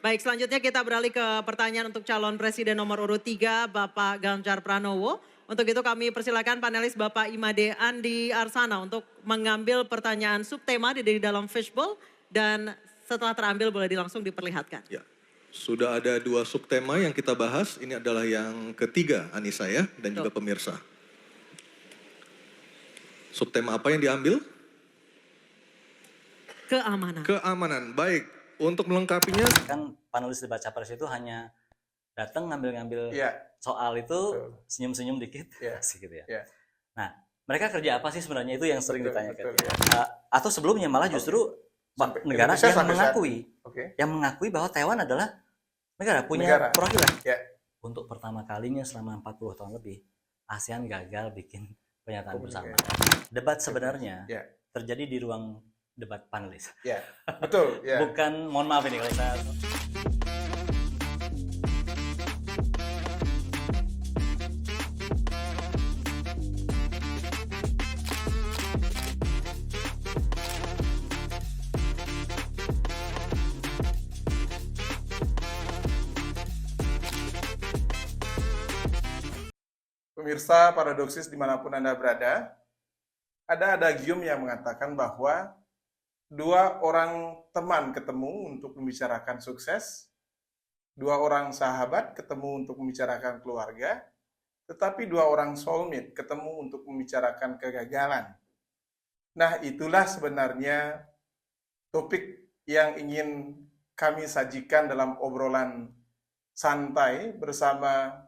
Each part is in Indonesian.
Baik, selanjutnya kita beralih ke pertanyaan untuk calon presiden nomor urut 3, Bapak Ganjar Pranowo. Untuk itu kami persilakan panelis Bapak Imade Andi Arsana untuk mengambil pertanyaan subtema di dalam fishbowl dan setelah terambil boleh langsung diperlihatkan. Ya, sudah ada 2 subtema yang kita bahas. Ini adalah yang ketiga, Anissa ya, dan juga pemirsa. Subtema apa yang diambil? Keamanan. Keamanan, baik. Untuk melengkapinya, kan panelis debat capres itu hanya datang ngambil-ngambil soal itu, senyum-senyum dikit, asik gitu ya. Nah, mereka kerja apa sih sebenarnya, itu yang sering ditanyakan. Atau sebelumnya malah justru negara yang mengakui bahwa Taiwan adalah negara punya perwakilan. Untuk pertama kalinya selama 40 tahun lebih, ASEAN gagal bikin pernyataan bersama. Debat sebenarnya terjadi di ruang debat panelis. Ya, betul. Ya. Bukan, mohon maaf ini kalau saya... Pemirsa Paradoksis dimanapun Anda berada, ada adagium yang mengatakan bahwa 2 orang teman ketemu untuk membicarakan sukses, 2 orang sahabat ketemu untuk membicarakan keluarga, tetapi 2 orang soulmate ketemu untuk membicarakan kegagalan. Nah, itulah sebenarnya topik yang ingin kami sajikan dalam obrolan santai bersama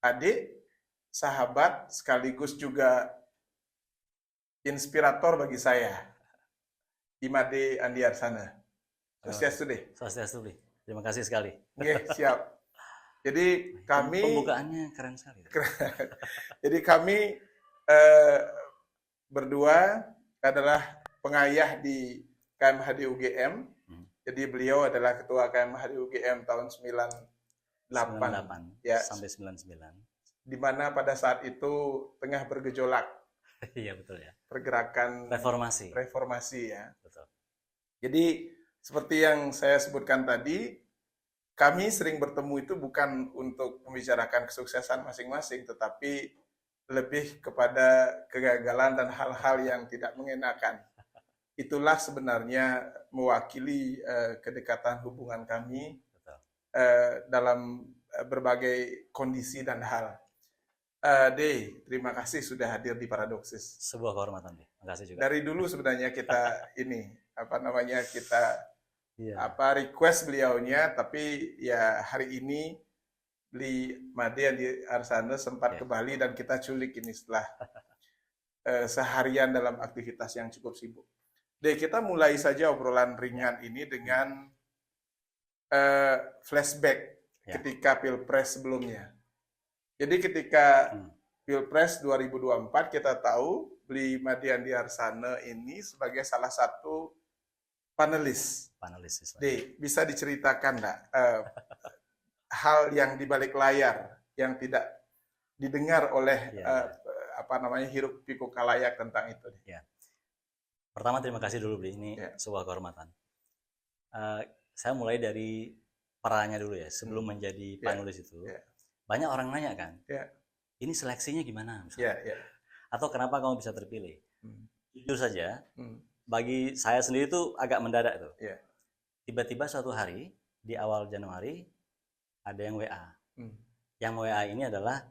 adik, sahabat, sekaligus juga inspirator bagi saya, Imade Andi Arsana. Swastiastu deh. Swastiastu deh. Terima kasih sekali. Oke, siap. Jadi kami... Pembukaannya keren sekali. Jadi kami berdua adalah pengayah di KMHD UGM. Jadi beliau adalah ketua KMHD UGM tahun 98 ya, sampai 99. Di mana pada saat itu tengah bergejolak. Iya betul ya. Pergerakan reformasi ya. Betul. Jadi seperti yang saya sebutkan tadi, kami sering bertemu itu bukan untuk membicarakan kesuksesan masing-masing, tetapi lebih kepada kegagalan dan hal-hal yang tidak mengenakan. Itulah sebenarnya mewakili kedekatan hubungan kami dalam berbagai kondisi dan hal. Terima kasih sudah hadir di Paradoksis. Sebuah kehormatan, terima kasih juga. Dari dulu sebenarnya kita request beliaunya, tapi ya hari ini Imade Andi Arsana sempat ke Bali dan kita culik ini setelah seharian dalam aktivitas yang cukup sibuk. Kita mulai saja obrolan ringan ini dengan flashback ketika Pilpres sebelumnya. Jadi ketika Pilpres 2024 kita tahu Imade Andi Arsana ini sebagai salah satu panelis. Bisa diceritakan enggak hal yang di balik layar yang tidak didengar oleh hiruk pikuk kalayak tentang itu? Ya. Pertama terima kasih dulu ini sebuah kehormatan. Saya mulai dari perannya dulu ya, sebelum menjadi panelis itu. Banyak orang nanya kan, ini seleksinya gimana? Atau kenapa kamu bisa terpilih? Jujur saja, bagi saya sendiri itu agak mendadak tuh. Tiba-tiba suatu hari di awal Januari ada yang WA. Yang WA ini adalah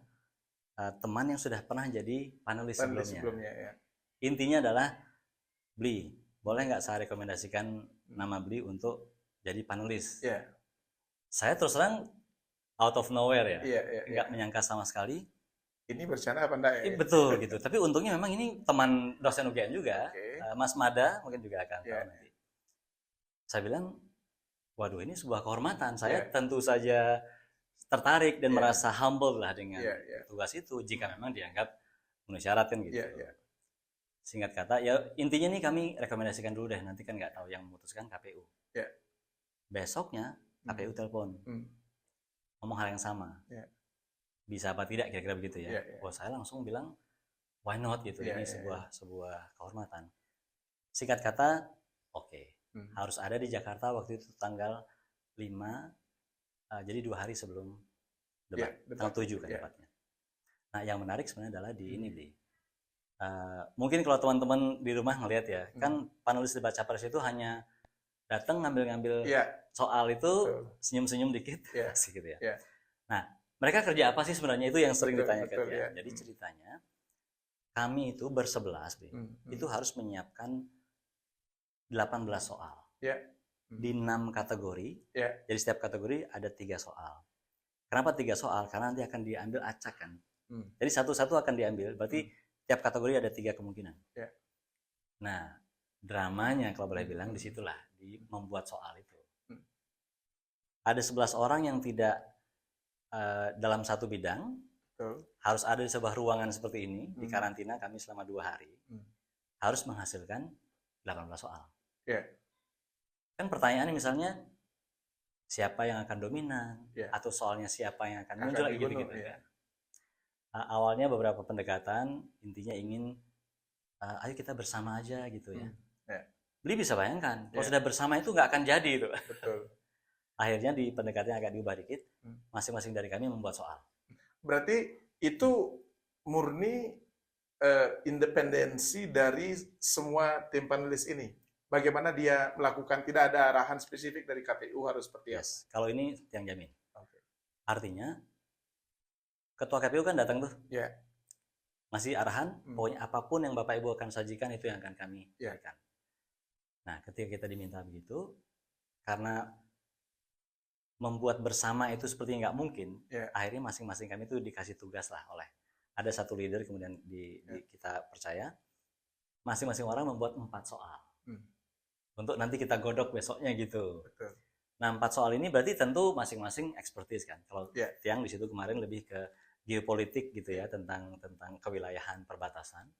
teman yang sudah pernah jadi panelis sebelumnya. Intinya adalah, Bli, boleh nggak saya rekomendasikan nama Bli untuk jadi panelis? Saya terus terang out of nowhere ya, nggak menyangka sama sekali. Ini bercanda apa enggak ya? Betul gitu. Tapi untungnya memang ini teman dosen UGM juga, Mas Mada mungkin juga akan tahu nanti. Saya bilang, waduh ini sebuah kehormatan. Saya tentu saja tertarik dan merasa humble lah dengan tugas itu jika memang dianggap memenuhi syarat kan gitu. Singkat kata, ya intinya nih kami rekomendasikan dulu deh. Nanti kan nggak tahu yang memutuskan KPU. Besoknya KPU telepon. Ngomong hal yang sama, bisa apa tidak kira-kira begitu ya. Saya langsung bilang why not gitu, ini sebuah kehormatan. Singkat kata, oke, harus ada di Jakarta waktu itu tanggal jadi 2 hari sebelum debat, tanggal 7 kan debatnya. Nah, yang menarik sebenarnya adalah di ini, Bli. Mungkin kalau teman-teman di rumah ngelihat ya, kan panelis debat capres itu hanya datang ngambil-ngambil soal itu, senyum-senyum dikit, asik gitu ya. Nah, mereka kerja apa sih sebenarnya, itu yang sering ditanyakan ya. Jadi ceritanya, kami itu bersebelas, itu harus menyiapkan 18 soal. Di 6 kategori, jadi setiap kategori ada 3 soal. Kenapa 3 soal? Karena nanti akan diambil acak kan. Jadi satu-satu akan diambil, berarti tiap kategori ada 3 kemungkinan. Nah, dramanya kalau boleh bilang disitulah, di membuat soal itu. Ada 11 orang yang tidak dalam satu bidang, harus ada di sebuah ruangan seperti ini, di karantina kami selama 2 hari, harus menghasilkan 18 soal. Kan pertanyaannya misalnya, siapa yang akan dominan, atau soalnya siapa yang akan muncul, gitu-gitu kan. Awalnya beberapa pendekatan, intinya ingin, ayo kita bersama aja gitu ya. Beli bisa bayangkan, kalau sudah bersama itu nggak akan jadi itu. Akhirnya di pendekatan agak diubah dikit, masing-masing dari kami membuat soal. Berarti itu murni independensi dari semua tim panelis ini. Bagaimana dia melakukan, tidak ada arahan spesifik dari KPU harus seperti apa? Kalau ini yang jamin. Artinya, Ketua KPU kan datang tuh. Masih arahan, pokoknya apapun yang Bapak Ibu akan sajikan itu yang akan kami berikan. Nah, ketika kita diminta begitu, karena membuat bersama itu seperti nggak mungkin, akhirnya masing-masing kami itu dikasih tugas lah oleh, ada satu leader, kemudian kita percaya, masing-masing orang membuat 4 soal. Untuk nanti kita godok besoknya gitu. Nah, 4 soal ini berarti tentu masing-masing ekspertis kan. Kalau Tiang di situ kemarin lebih ke geopolitik gitu ya, tentang kewilayahan perbatasan.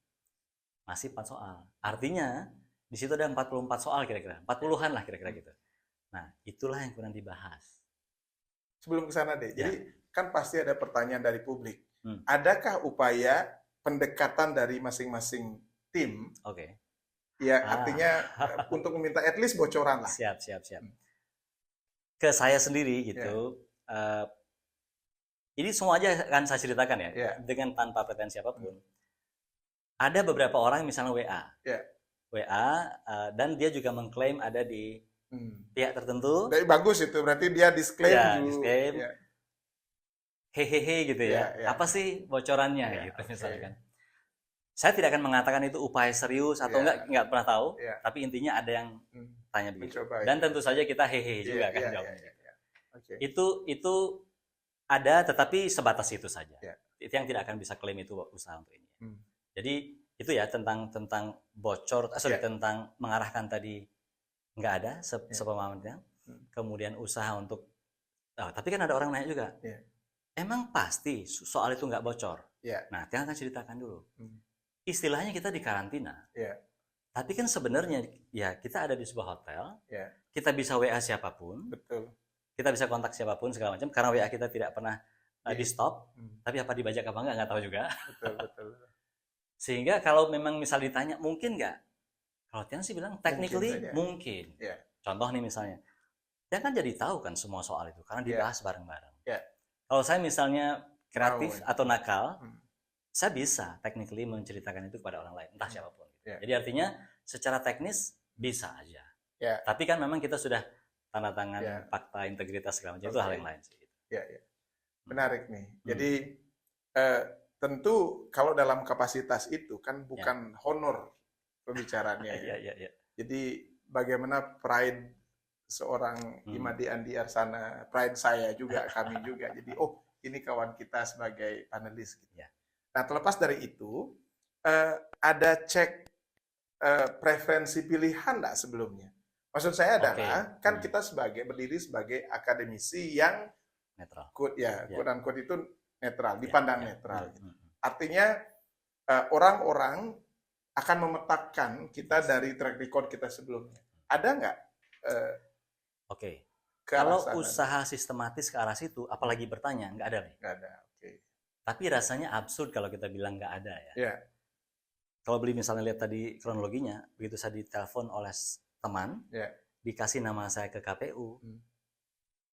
Masih 4 soal. Artinya di situ ada 44 soal kira-kira, 40-an lah kira-kira gitu. Nah, itulah yang kemudian dibahas. Sebelum ke sana deh, jadi kan pasti ada pertanyaan dari publik. Adakah upaya pendekatan dari masing-masing tim? Ya, artinya untuk meminta at least bocoran lah. Siap. Ke saya sendiri gitu, ini semua aja akan saya ceritakan ya, dengan tanpa pretensi apapun. Ada beberapa orang misalnya WA, dan dia juga mengklaim ada di pihak tertentu. Bagus itu, berarti dia disclaim. Hehehe gitu ya. Apa sih bocorannya gitu misalnya kan. Saya tidak akan mengatakan itu upaya serius atau enggak pernah tahu, tapi intinya ada yang tanya begitu. Dan tentu saja kita hehehe juga kan jawabnya. Itu ada, tetapi sebatas itu saja. Itu yang tidak akan bisa klaim itu usaha untuk ini. Jadi itu ya tentang bocor, tentang mengarahkan tadi nggak ada sepemahamannya. Kemudian usaha untuk, tapi kan ada orang nanya juga, emang pasti soal itu nggak bocor? Nah, Tiang akan ceritakan dulu. Istilahnya kita di karantina, tapi kan sebenarnya ya kita ada di sebuah hotel, kita bisa WA siapapun, kita bisa kontak siapapun segala macam, karena WA kita tidak pernah di stop, tapi apa dibajak apa nggak tahu juga. Sehingga kalau memang misal ditanya mungkin nggak, kalau Tiang sih bilang technically mungkin. Contoh nih misalnya, Tiang kan jadi tahu kan semua soal itu karena dibahas bareng-bareng. Kalau saya misalnya kreatif atau nakal, saya bisa technically menceritakan itu kepada orang lain, entah siapapun. Jadi artinya secara teknis bisa aja. Tapi kan memang kita sudah tanda tangan fakta integritas segala macam, itu hal yang lain sih. Menarik nih. Jadi tentu kalau dalam kapasitas itu kan bukan honor pembicaranya. Jadi bagaimana pride seorang Imade Andi Arsana, pride saya juga, kami juga. Jadi ini kawan kita sebagai panelis. Gitu. Nah, terlepas dari itu, ada cek preferensi pilihan nggak sebelumnya? Maksud saya adalah, kan kita berdiri sebagai akademisi yang netral. Quote-unquote itu netral, dipandang netral. Artinya, orang-orang akan memetakan kita dari track record kita sebelumnya. Ada nggak? Kalau usaha sistematis ke arah situ, apalagi bertanya, nggak ada nih. Nggak ada. Tapi rasanya absurd kalau kita bilang nggak ada ya. Kalau beli misalnya lihat tadi kronologinya, begitu saya ditelepon oleh teman, dikasih nama saya ke KPU,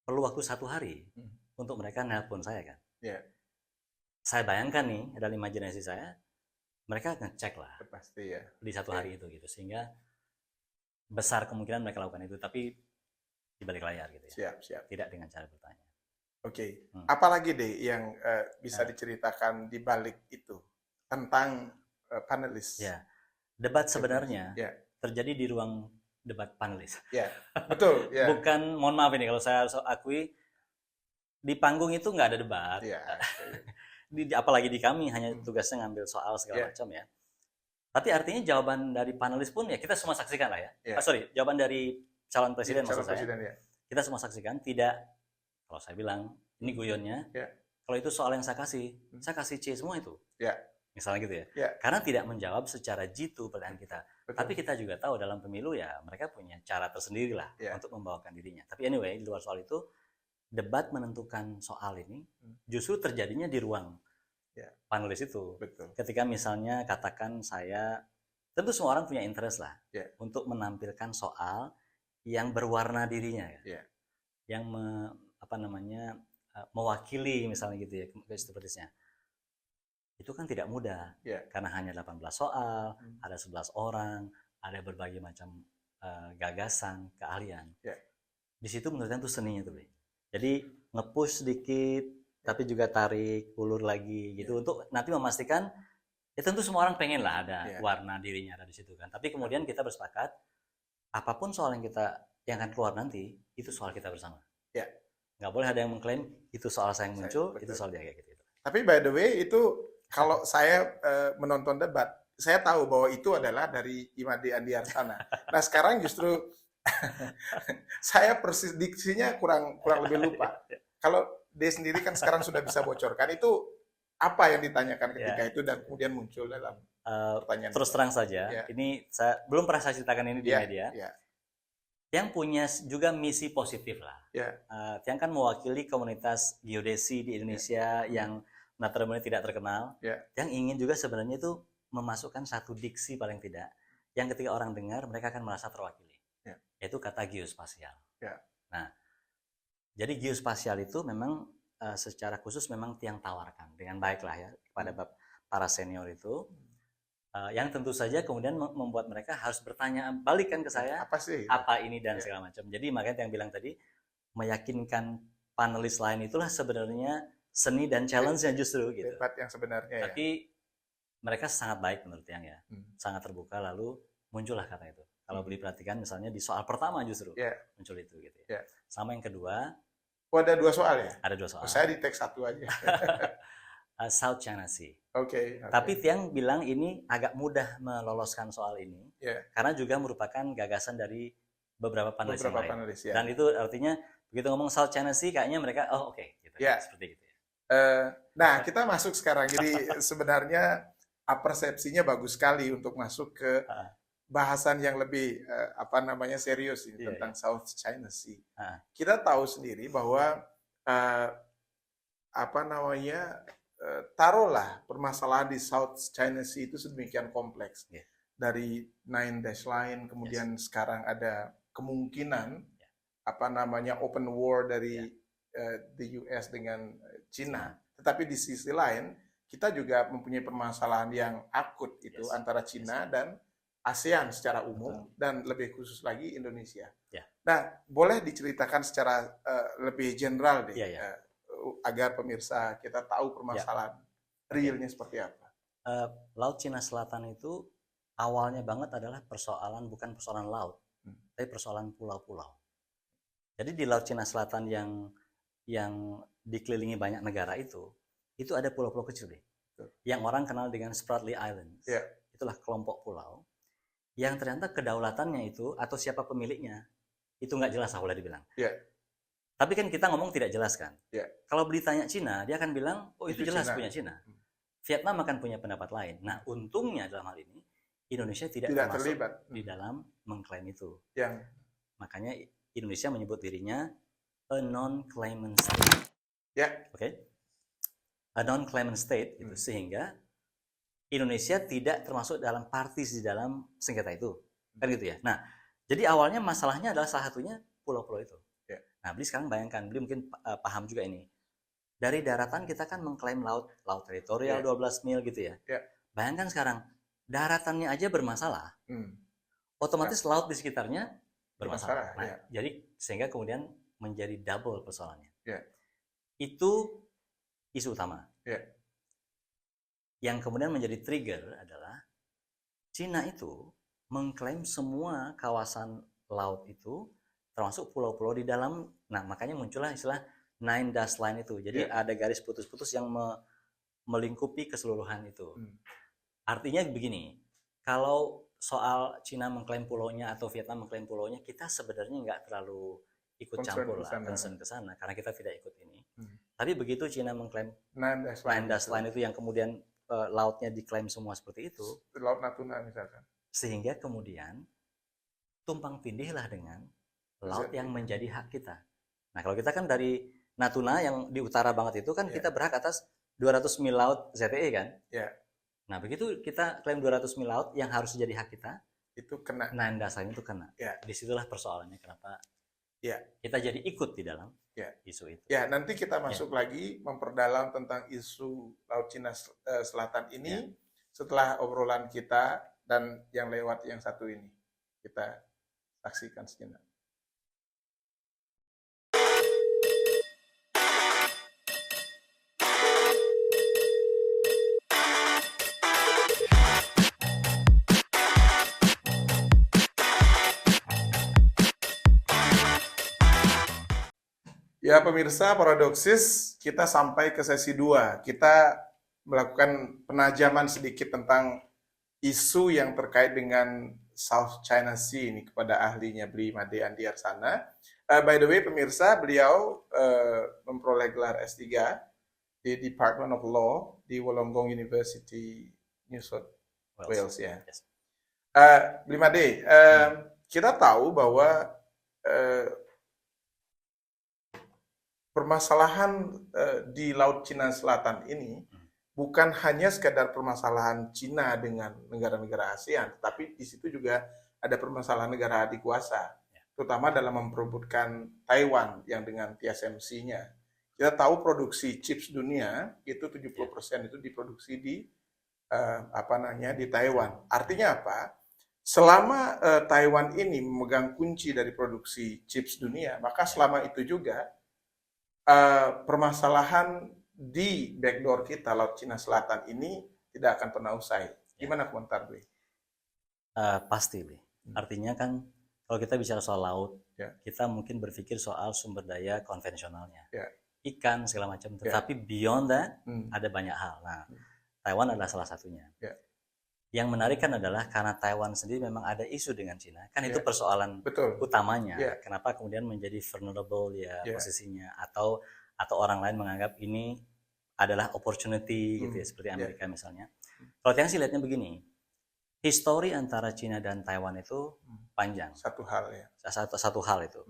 perlu waktu 1 hari untuk mereka nelpon saya kan. Ya. Saya bayangkan nih dalam imajinasi saya, mereka ngecek lah Pasti ya. di 1 hari itu gitu, sehingga besar kemungkinan mereka lakukan itu, tapi di balik layar gitu ya. Siap. Tidak dengan cara bertanya. Oke. Apalagi deh yang bisa diceritakan di balik itu tentang panelis? Ya, debat sebenarnya terjadi di ruang debat panelis. Ya, betul. Ya. Bukan, mohon maaf ini kalau saya harus akui, di panggung itu nggak ada debat. Ya. Apalagi di kami hanya tugasnya ngambil soal segala macam ya. Tapi artinya jawaban dari panelis pun ya kita semua saksikan lah ya. Jawaban dari calon presiden maksud saya. Kita semua saksikan, tidak, kalau saya bilang ini guyonnya, kalau itu soal yang saya kasih C semua itu. Misalnya gitu ya. Karena tidak menjawab secara jitu pertanyaan kita. Betul. Tapi kita juga tahu dalam pemilu ya mereka punya cara tersendiri lah untuk membawakan dirinya. Tapi anyway, di luar soal itu, debat menentukan soal ini justru terjadinya di ruang panelis itu. Betul. Ketika misalnya katakan saya, tentu semua orang punya interest lah untuk menampilkan soal yang berwarna dirinya yang mewakili misalnya gitu ya, sepertinya. Itu kan tidak mudah karena hanya 18 soal, ada 11 orang, ada berbagai macam gagasan, keahlian. Di situ menurut saya itu seninya tuh, jadi nge-push sedikit tapi juga tarik ulur lagi gitu untuk nanti memastikan ya tentu semua orang pengen lah ada warna dirinya ada di situ kan. Tapi kemudian kita bersepakat apapun soal yang akan keluar nanti itu soal kita bersama. Nggak boleh ada yang mengklaim itu soal saya yang muncul, itu soal dia kayak gitu. Tapi by the way itu kalau saya menonton debat, saya tahu bahwa itu adalah dari Imade Andi Arsana. Nah sekarang justru saya persis diksinya kurang lebih lupa. Kalau dia sendiri kan sekarang sudah bisa bocorkan itu apa yang ditanyakan ketika itu dan kemudian muncul dalam pertanyaan. Terus terang saja, ini saya belum pernah saya ceritakan ini di media. Yang punya juga misi positif lah. Yang kan mewakili komunitas geodesi di Indonesia yang notabene tidak terkenal, yang ingin juga sebenarnya itu memasukkan satu diksi paling tidak, yang ketika orang dengar mereka akan merasa terwakili, yaitu kata geospasial. Nah, jadi geospasial itu memang secara khusus memang Tiang tawarkan dengan baik lah ya kepada para senior itu, yang tentu saja kemudian membuat mereka harus bertanya balikan ke saya apa ini dan segala macam. Jadi makanya yang bilang tadi meyakinkan panelis lain itulah sebenarnya seni dan challenge-nya justru gitu. Debat yang sebenarnya. Tapi mereka sangat baik menurut Tiang ya, sangat terbuka, lalu muncullah kata itu. Kalau boleh perhatikan misalnya di soal pertama justru muncul itu gitu ya. Sama yang kedua. Ada 2 soal ya? Ada 2 soal. Saya di teks 1 aja. South China Sea. Oke. Tapi Tiang bilang ini agak mudah meloloskan soal ini, karena juga merupakan gagasan dari beberapa panelis lain. Dan itu artinya begitu ngomong South China Sea, kayaknya mereka gitu. Seperti itu. Nah, kita masuk sekarang. Jadi sebenarnya persepsinya bagus sekali untuk masuk ke bahasan yang lebih serius ini tentang South China Sea. Kita tahu sendiri bahwa taruhlah permasalahan di South China Sea itu sedemikian kompleks. Dari Nine Dash Line, kemudian sekarang ada kemungkinan open war dari the US dengan Cina. Tetapi di sisi lain kita juga mempunyai permasalahan yang akut itu antara Cina dan ASEAN secara umum dan lebih khusus lagi Indonesia. Nah, boleh diceritakan secara lebih general deh agar pemirsa kita tahu permasalahan realnya seperti apa. Laut Cina Selatan itu awalnya banget adalah bukan persoalan laut, tapi persoalan pulau-pulau. Jadi di Laut Cina Selatan yang dikelilingi banyak negara itu ada pulau-pulau kecil deh. Yang orang kenal dengan Spratly Islands. Itulah kelompok pulau yang ternyata kedaulatannya itu atau siapa pemiliknya itu nggak jelas boleh dibilang. Tapi kan kita ngomong tidak jelas kan. Kalau ditanya Cina, dia akan bilang, itu jelas Cina. Punya Cina. Vietnam akan punya pendapat lain. Nah, untungnya dalam hal ini Indonesia tidak termasuk terlibat di dalam mengklaim itu. Makanya Indonesia menyebut dirinya a non-claimant state. A non-claimant state itu sehingga Indonesia tidak termasuk dalam parties di dalam sengketa itu. Kan gitu ya. Nah, jadi awalnya masalahnya adalah salah satunya pulau-pulau itu. Nah, Nah, beli sekarang bayangkan, beli mungkin paham juga ini. Dari daratan kita kan mengklaim laut teritorial 12 mil gitu ya. Bayangkan sekarang, daratannya aja bermasalah. Otomatis laut di sekitarnya bermasalah. Nah, jadi sehingga kemudian menjadi double persoalannya. Itu isu utama. Yang kemudian menjadi trigger adalah Cina itu mengklaim semua kawasan laut itu termasuk pulau-pulau di dalam. Nah, makanya muncullah istilah Nine Dash Line itu. Jadi ada garis putus-putus yang melingkupi keseluruhan itu. Artinya begini, kalau soal Cina mengklaim pulaunya atau Vietnam mengklaim pulaunya, kita sebenarnya nggak terlalu ikut campur lah, concern ke sana, karena kita tidak ikut ini. Tapi begitu Cina mengklaim Nine Dash Line itu yang kemudian lautnya diklaim semua seperti itu, Laut Natuna misalkan, sehingga kemudian tumpang tindihlah dengan laut yang menjadi hak kita. Nah, kalau kita kan dari Natuna yang di utara banget itu kan kita berhak atas 200 mil laut ZTE kan? Nah, begitu kita klaim 200 mil laut yang harus jadi hak kita, itu kena. Nine Dash Line itu kena. Disitulah persoalannya kenapa kita jadi ikut di dalam isu itu. Nanti kita masuk lagi memperdalam tentang isu Laut Cina Selatan ini setelah obrolan kita dan yang lewat yang satu ini. Kita saksikan sejenak. Ya pemirsa Paradoksis, kita sampai ke sesi 2. Kita melakukan penajaman sedikit tentang isu yang terkait dengan South China Sea ini kepada ahlinya Bli Made Andi Arsana. By the way pemirsa, beliau memperoleh gelar S3 di Department of Law di Wollongong University, New South Wales ya. Bli Made, kita tahu bahwa permasalahan di Laut Cina Selatan ini bukan hanya sekadar permasalahan Cina dengan negara-negara ASEAN, tapi di situ juga ada permasalahan negara adik kuasa, terutama dalam memperebutkan Taiwan yang dengan TSMC-nya. Kita tahu produksi chips dunia itu 70% itu diproduksi di di Taiwan. Artinya apa? Selama Taiwan ini memegang kunci dari produksi chips dunia, maka selama itu juga permasalahan di backdoor kita Laut Cina Selatan ini tidak akan pernah usai. Gimana komentar Bli? Pasti Bli. Artinya kan kalau kita bicara soal laut, kita mungkin berpikir soal sumber daya konvensionalnya, ikan segala macam. Tetapi beyond that ada banyak hal. Nah, Taiwan adalah salah satunya. Yang menarik kan adalah karena Taiwan sendiri memang ada isu dengan Cina, kan itu persoalan utamanya. Kenapa kemudian menjadi vulnerable posisinya, atau orang lain menganggap ini adalah opportunity gitu ya, seperti Amerika misalnya. Kalau yang sih lihatnya begini, histori antara Cina dan Taiwan itu panjang. Satu hal Satu hal itu.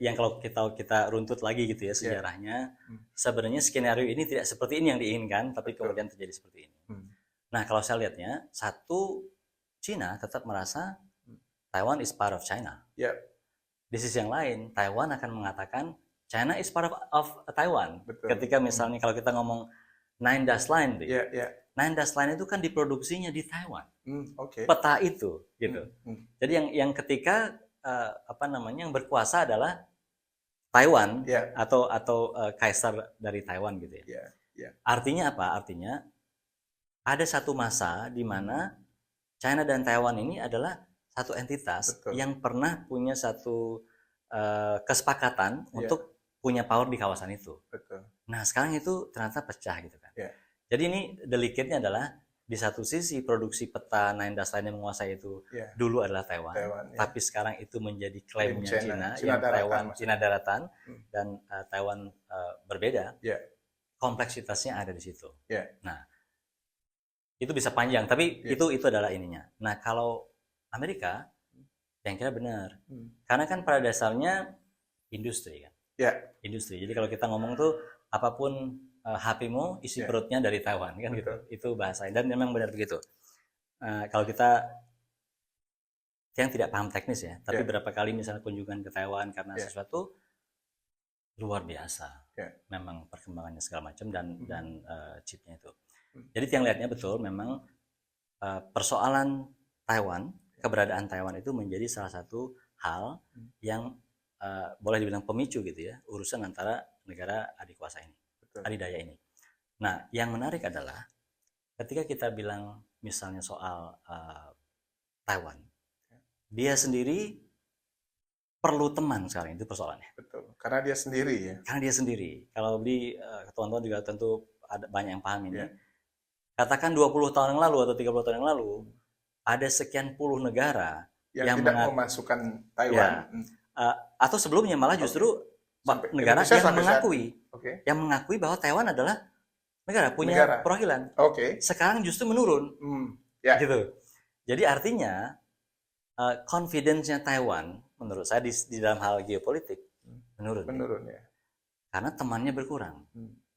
Yang kalau kita runtut lagi gitu ya sejarahnya, sebenarnya skenario ini tidak seperti ini yang diinginkan, tapi kemudian terjadi seperti ini. Nah, kalau saya lihatnya, satu, Cina tetap merasa Taiwan is part of China. Di sisi yang lain, Taiwan akan mengatakan China is part of Taiwan. Ketika misalnya kalau kita ngomong Nine Dash Line, Nine Dash Line itu kan diproduksinya di Taiwan. Peta itu, gitu. Jadi yang ketika yang berkuasa adalah Taiwan atau kaisar dari Taiwan gitu ya. Artinya apa? Artinya ada satu masa di mana China dan Taiwan ini adalah satu entitas yang pernah punya satu kesepakatan untuk punya power di kawasan itu. Nah, sekarang itu ternyata pecah gitu kan. Jadi ini delicate-nya adalah di satu sisi produksi peta Nine Dash Line yang menguasai itu dulu adalah Taiwan, tapi sekarang itu menjadi klaimnya Cina Taiwan, Cina daratan dan Taiwan berbeda. Kompleksitasnya ada di situ. Nah, itu bisa panjang, tapi itu adalah ininya. Nah, kalau Amerika, yang kira benar, karena kan pada dasarnya industri kan, industri. Jadi kalau kita ngomong tuh apapun HP-mu isi perutnya dari Taiwan kan gitu, itu bahasa. Dan memang benar begitu. Kalau kita yang tidak paham teknis ya, tapi Ya. berapa kali misalnya kunjungan ke Taiwan karena Ya. sesuatu luar biasa, Ya. memang perkembangannya segala macam dan chipnya itu. Hmm. Jadi yang lihatnya betul memang persoalan Taiwan, keberadaan Taiwan itu menjadi salah satu hal yang boleh dibilang pemicu gitu ya, urusan antara negara adik kuasa ini, Betul. adidaya ini. Nah, yang menarik adalah ketika kita bilang misalnya soal Taiwan, dia sendiri perlu teman sekarang, itu persoalannya. Betul. Karena dia sendiri ya. Karena dia sendiri. Kalau di teman-teman juga tentu ada banyak yang paham ini. Ya. Katakan 20 tahun yang lalu atau 30 tahun yang lalu, ada sekian puluh negara Yang tidak memasukkan Taiwan. Atau sebelumnya malah justru negara Indonesia yang mengakui, yang mengakui bahwa Taiwan adalah negara punya perwakilan. Sekarang justru menurun, gitu. Jadi artinya confidence-nya Taiwan menurut saya di dalam hal geopolitik menurun ya. Karena temannya berkurang.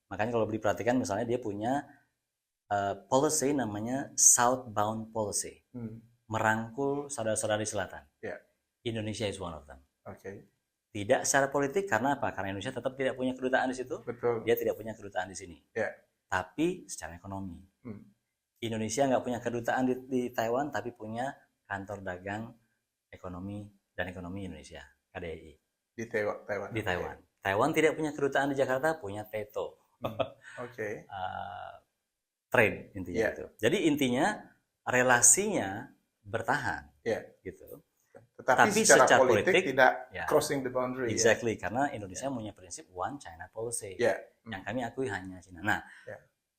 Makanya kalau diperhatikan misalnya dia punya policy namanya southbound policy, merangkul saudara-saudara di selatan. Indonesia is one of them. Tidak secara politik karena apa? Karena Indonesia tetap tidak punya kedutaan di situ. Betul. Dia tidak punya kedutaan di sini. Tapi secara ekonomi, Indonesia nggak punya kedutaan di Taiwan, tapi punya kantor dagang ekonomi dan ekonomi Indonesia (KDI) di Taiwan. Di Taiwan. Taiwan tidak punya kedutaan di Jakarta, punya TETO. Trade intinya itu. Jadi intinya relasinya bertahan, gitu. Tetapi secara politik tidak crossing the boundary. Exactly, karena Indonesia punya prinsip One China Policy, yang kami akui hanya China. Nah,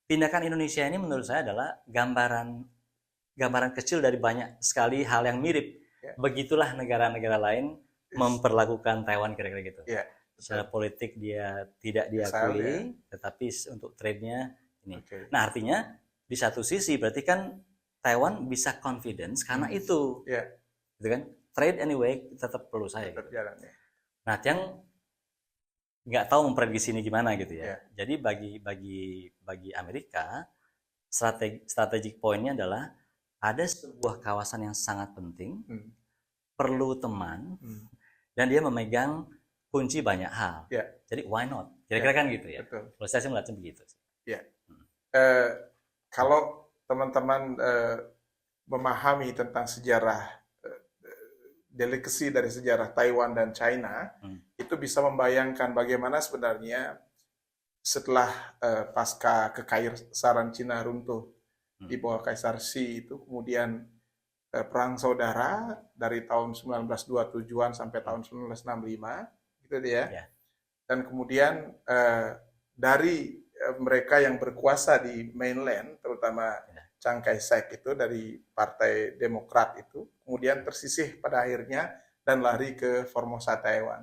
tindakan Indonesia ini menurut saya adalah gambaran kecil dari banyak sekali hal yang mirip. Begitulah negara-negara lain memperlakukan Taiwan kira-kira gitu. Secara politik dia tidak diakui, tetapi untuk trade-nya ini. Nah, artinya di satu sisi berarti kan Taiwan bisa confidence karena itu, gitu kan? Trade anyway tetap perlu saya. Gitu. Nah, yang nggak tahu memprediksi ini gimana gitu ya. Jadi bagi Amerika strategic point-nya adalah ada sebuah kawasan yang sangat penting, perlu teman, dan dia memegang kunci banyak hal. Jadi why not? Kira-kira kan gitu ya. Kalau saya sih melihatnya begitu. Kalau teman-teman memahami tentang sejarah delicacy dari sejarah Taiwan dan China, itu bisa membayangkan bagaimana sebenarnya setelah pasca kekaisaran Cina runtuh di bawah Kaisar Xi itu, kemudian perang saudara dari tahun 1927-an sampai tahun 1965, gitu ya. Dan kemudian dari mereka yang berkuasa di mainland, terutama Chiang Kai-shek itu dari Partai Demokrat itu, kemudian tersisih pada akhirnya dan lari ke Formosa Taiwan.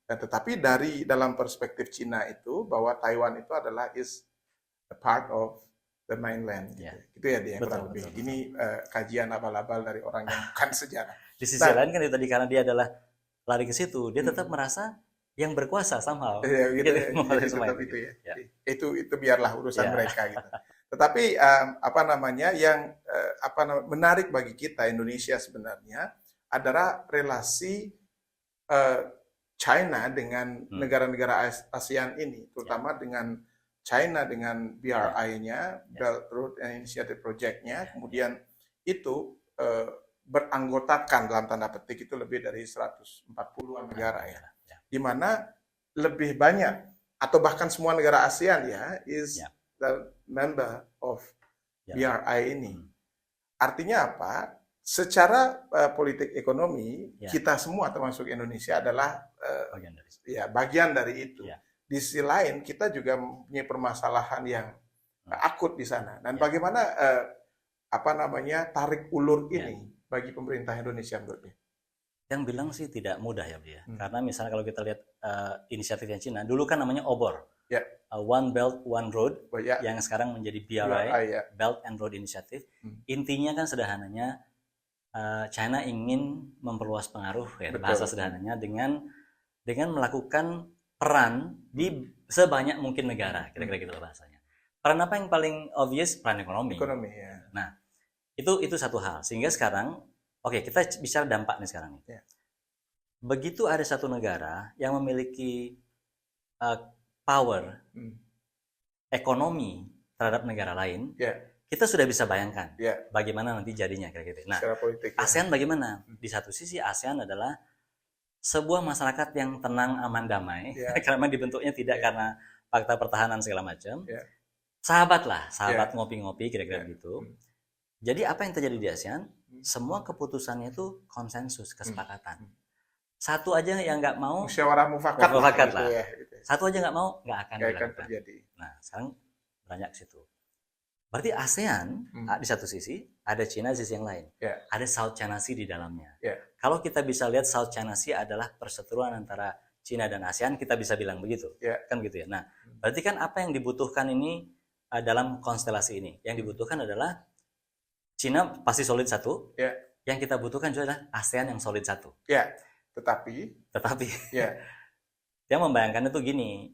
Tetapi dalam perspektif Cina itu bahwa Taiwan itu adalah is a part of the mainland. Gitu ya dia kurang lebih. Ini kajian abal-abal dari orang yang bukan sejarah. Di sisi lain kan tadi karena dia adalah lari ke situ, dia tetap merasa yang berkuasa somehow. Itu biarlah urusan mereka gitu. Tetapi yang menarik bagi kita Indonesia sebenarnya adalah relasi China dengan negara-negara ASEAN ini, terutama dengan China dengan BRI-nya, Belt Road Initiative Project-nya, kemudian itu beranggotakan dalam tanda petik itu lebih dari 140-an negara ya, di mana lebih banyak atau bahkan semua negara ASEAN ya is the member of BRI ini. Artinya apa? Secara politik ekonomi kita semua termasuk Indonesia adalah bagian dari itu. Di sisi lain kita juga punya permasalahan yang akut di sana. Dan bagaimana tarik ulur ini bagi pemerintah Indonesia menurutnya? Yang bilang sih tidak mudah ya, Bli. Karena misalnya kalau kita lihat inisiatif yang Cina, dulu kan namanya OBOR. One Belt One Road, yang sekarang menjadi BRI, Belt and Road Initiative. Intinya kan sederhananya China ingin memperluas pengaruh, bahasa sederhananya, dengan melakukan peran di sebanyak mungkin negara, kira-kira gitu bahasanya. Peran apa yang paling obvious? Peran ekonomi. Ekonomi, Nah, itu satu hal. Sehingga sekarang Oke, kita bicara dampak nih sekarang nih. Ya. Begitu ada satu negara yang memiliki power ekonomi terhadap negara lain, kita sudah bisa bayangkan bagaimana nanti jadinya kira-kira. Nah, politik, ASEAN bagaimana? Di satu sisi ASEAN adalah sebuah masyarakat yang tenang, aman, damai, karena dibentuknya tidak karena fakta pertahanan segala macam. Sahabat ngopi-ngopi kira-kira begitu. Jadi apa yang terjadi di ASEAN? Semua keputusannya itu konsensus, kesepakatan. Satu aja yang nggak mau, musyawarah mufakat lah. Gitu. Satu aja nggak mau, nggak akan terjadi. Nah, sekarang banyak ke situ. Berarti ASEAN di satu sisi, ada Cina di sisi yang lain. Ada South China Sea di dalamnya. Kalau kita bisa lihat South China Sea adalah perseteruan antara Cina dan ASEAN, kita bisa bilang begitu. Kan gitu ya. Nah, berarti kan apa yang dibutuhkan ini dalam konstelasi ini? Yang dibutuhkan adalah Cina pasti solid satu. Yang kita butuhkan juga adalah ASEAN yang solid satu. Tetapi dia membayangkan itu gini,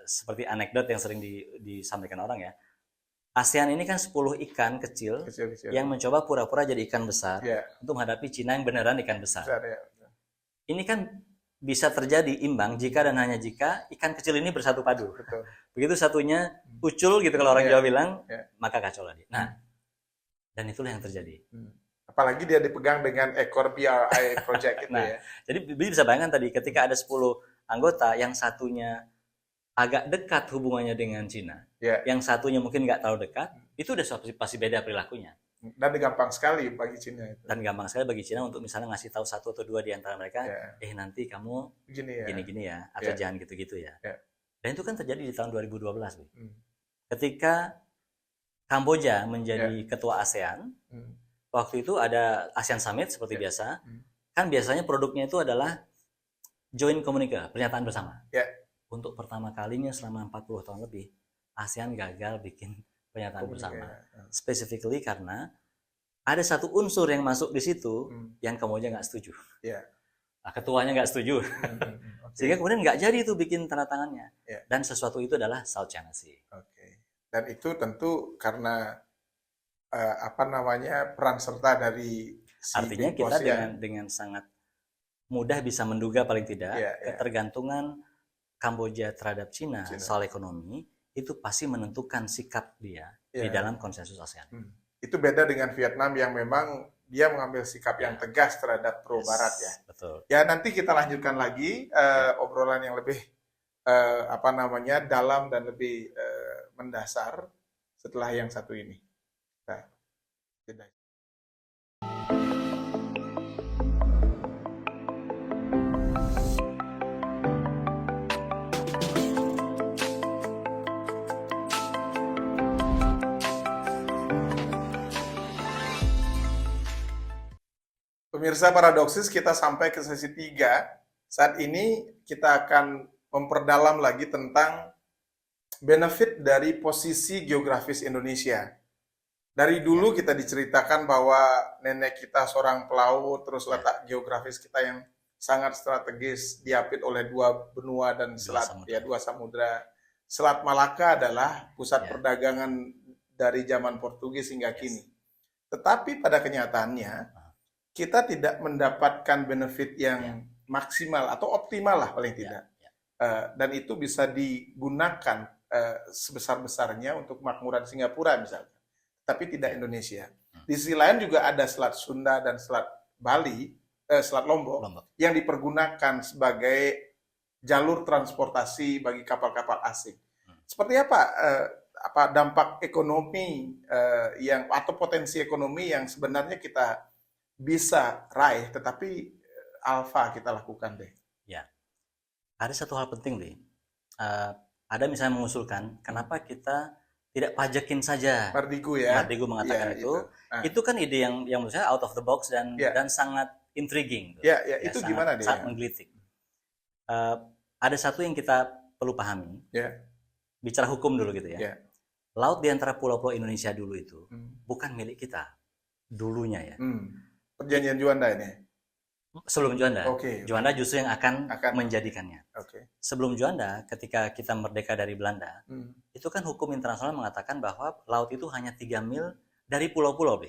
seperti anekdot yang sering disampaikan orang ya. ASEAN ini kan 10 ikan kecil yang mencoba pura-pura jadi ikan besar untuk menghadapi Cina yang beneran ikan besar. Ini kan bisa terjadi imbang jika dan hanya jika ikan kecil ini bersatu padu. Begitu satunya ucul gitu kalau orang Jawa bilang, maka kacau lagi. Nah, dan itulah yang terjadi. Apalagi dia dipegang dengan ekor BRI project itu Jadi bisa bayangkan tadi ketika ada 10 anggota, yang satunya agak dekat hubungannya dengan Cina, yang satunya mungkin nggak terlalu dekat, itu udah pasti beda perilakunya. Dan gampang sekali bagi Cina itu. Dan gampang sekali bagi Cina untuk misalnya ngasih tahu satu atau dua di antara mereka, nanti kamu gini-gini ya, atau jangan gitu-gitu ya. Dan itu kan terjadi di tahun 2012, ketika Kamboja menjadi ketua ASEAN. Waktu itu ada ASEAN Summit seperti biasa. Kan biasanya produknya itu adalah joint communique, pernyataan bersama. Untuk pertama kalinya selama 40 tahun lebih, ASEAN gagal bikin pernyataan bersama. Specifically karena ada satu unsur yang masuk di situ yang Kamboja nggak setuju. Nah, ketuanya nggak setuju. Sehingga kemudian nggak jadi itu bikin tanda tangannya. Dan sesuatu itu adalah South China Sea. Dan itu tentu karena peran serta dari artinya kita dengan sangat mudah bisa menduga paling tidak ketergantungan Kamboja terhadap Cina soal ekonomi itu pasti menentukan sikap dia di dalam konsensus ASEAN. Itu beda dengan Vietnam yang memang dia mengambil sikap yang tegas terhadap pro Barat ya. Betul. Ya nanti kita lanjutkan lagi obrolan yang lebih dalam dan lebih mendasar setelah yang satu ini. Jeda. Pemirsa Paradoksis, kita sampai ke sesi 3. Saat ini kita akan memperdalam lagi tentang benefit dari posisi geografis Indonesia. Dari dulu kita diceritakan bahwa nenek kita seorang pelaut, terus letak geografis kita yang sangat strategis diapit oleh 2 benua dan selat, 2 samudra. Selat Malaka adalah pusat perdagangan dari zaman Portugis hingga kini. Tetapi pada kenyataannya, kita tidak mendapatkan benefit yang maksimal atau optimal lah paling tidak. Dan itu bisa digunakan sebesar-besarnya untuk makmuran Singapura misalnya. Tapi tidak Indonesia. Di sisi lain juga ada Selat Sunda dan Selat Bali, Selat Lombok, yang dipergunakan sebagai jalur transportasi bagi kapal-kapal asing. Seperti apa dampak ekonomi atau potensi ekonomi yang sebenarnya kita bisa raih, tetapi alfa kita lakukan deh. Ya, ada satu hal penting deh. Ada misalnya mengusulkan kenapa kita tidak pajakin saja. Mardigu ya. Mardigu mengatakan itu. Itu kan ide yang menurut saya out of the box dan sangat intriguing. Itu gimana deh? Sangat menggelitik. Ada satu yang kita perlu pahami. Bicara hukum dulu gitu ya. Laut di antara pulau-pulau Indonesia dulu itu bukan milik kita dulunya ya. Perjanjian Juanda ini? Sebelum Juanda. Juanda justru yang akan menjadikannya. Sebelum Juanda, ketika kita merdeka dari Belanda, itu kan hukum internasional mengatakan bahwa laut itu hanya 3 mil dari pulau-pulau.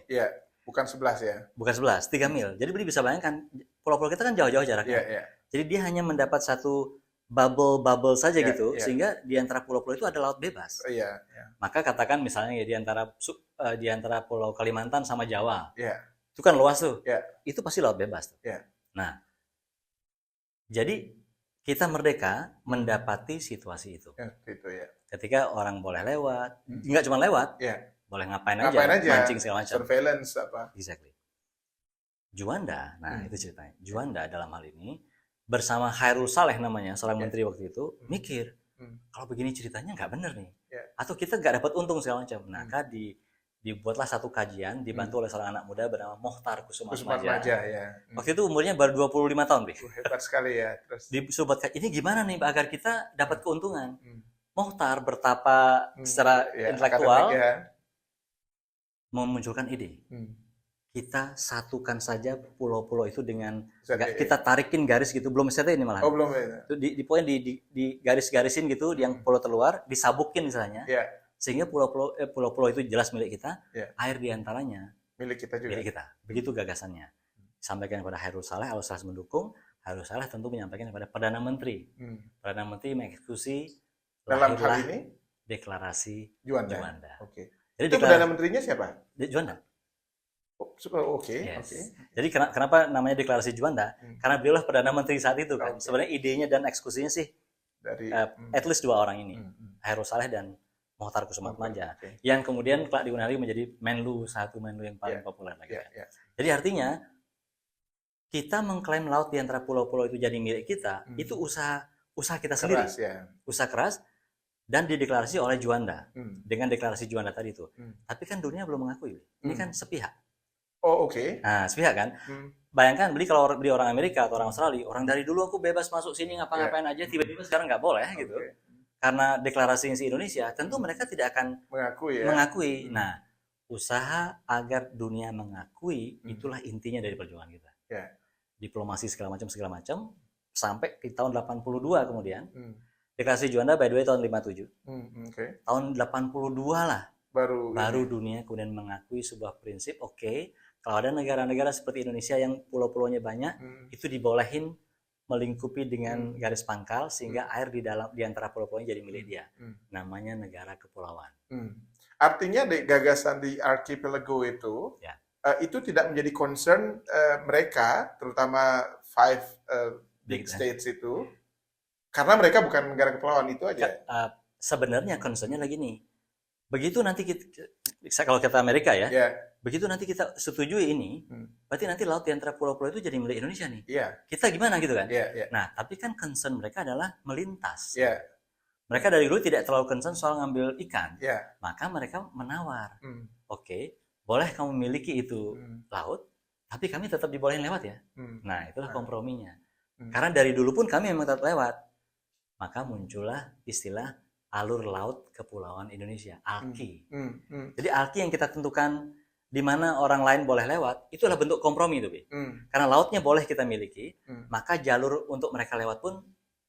Bukan 11 ya? Bukan 11, 3 mil. Jadi Budi bisa bayangkan, pulau-pulau kita kan jauh-jauh jaraknya. Jadi dia hanya mendapat satu bubble saja gitu, sehingga di antara pulau-pulau itu ada laut bebas. Maka katakan misalnya ya di antara Pulau Kalimantan sama Jawa, itu kan luas tuh. Itu pasti laut bebas tuh. Nah, jadi kita merdeka mendapati situasi itu. Ketika orang boleh lewat, nggak cuma lewat, boleh ngapain aja, mancing segala macam. Surveillance apa? Exactly. Juanda, nah itu ceritanya. Juanda dalam hal ini bersama Khairul Saleh namanya, seorang menteri waktu itu, mikir, kalau begini ceritanya nggak bener nih. Atau kita nggak dapat untung segala macam. Maka dibuatlah satu kajian, dibantu oleh seorang anak muda bernama Mohtar Kusumatmaja. Waktu itu umurnya baru 25 tahun, Bi. Hebat sekali ya. Terus disuruh buat ini gimana nih agar kita dapat keuntungan. Mohtar bertapa secara intelektual memunculkan ide. Kita satukan saja pulau-pulau itu dengan kita tarikin garis gitu, belum ZTE ini malah. Oh, belum ya. Itu di poin di garis-garisin gitu, yang pulau terluar disabukin misalnya. Sehingga pulau-pulau itu jelas milik kita, air diantaranya milik kita juga. Milik kita. Begitu gagasannya. Sampaikan kepada Khairul Saleh mendukung. Khairul Saleh tentu menyampaikan kepada Perdana Menteri. Perdana Menteri mengeksekusi dalam hal ini deklarasi Juanda. Oke. Jadi itu Perdana Menterinya siapa? Juanda. Oke. Jadi kenapa namanya deklarasi Juanda? Karena beliaulah Perdana Menteri saat itu kan. Sebenarnya idenya dan eksekusinya sih dari at least 2 orang ini. Khairul Saleh dan Mohtar Kusumatmaja, yang kemudian kelak diunari menjadi satu Menlu yang paling populer lagi. Jadi artinya kita mengklaim laut di antara pulau-pulau itu jadi milik kita, itu usaha kita sendiri, usaha keras, dan dideklarasi oleh Juanda dengan deklarasi Juanda tadi itu. Tapi kan dunia belum mengakui, ini kan sepihak. Oh oke. Nah sepihak kan. Bayangkan kalau beli orang Amerika atau orang Australia, orang dari dulu aku bebas masuk sini ngapa-ngapain aja, tiba-tiba sekarang nggak boleh gitu. Karena deklarasi si Indonesia, tentu mereka tidak akan mengakui. Nah, usaha agar dunia mengakui, itulah intinya dari perjuangan kita. Diplomasi segala macam, sampai di tahun 82 kemudian. Deklarasi Juanda by the way tahun 57. Tahun 82 lah, baru dunia kemudian mengakui sebuah prinsip, kalau ada negara-negara seperti Indonesia yang pulau-pulaunya banyak, itu dibolehin melingkupi dengan garis pangkal sehingga air di antara pulau-pulaunya jadi milik dia. Namanya negara kepulauan. Artinya gagasan di archipelago itu itu tidak menjadi concern mereka, terutama 5 big states itu, karena mereka bukan negara kepulauan itu aja. Sebenarnya concernnya lagi nih. Begitu nanti kalau kata Amerika ya, begitu nanti kita setujui ini, berarti nanti laut di antara pulau-pulau itu jadi milik Indonesia nih. Kita gimana gitu kan? Nah, tapi kan concern mereka adalah melintas. Mereka dari dulu tidak terlalu concern soal ngambil ikan. Maka mereka menawar. Boleh kamu miliki itu laut, tapi kami tetap dibolehin lewat ya. Nah, itulah komprominya. Karena dari dulu pun kami memang tetap lewat. Maka muncullah istilah alur laut kepulauan Indonesia, ALKI. Jadi ALKI yang kita tentukan di mana orang lain boleh lewat, itulah bentuk kompromi itu, Bi. Karena lautnya boleh kita miliki, maka jalur untuk mereka lewat pun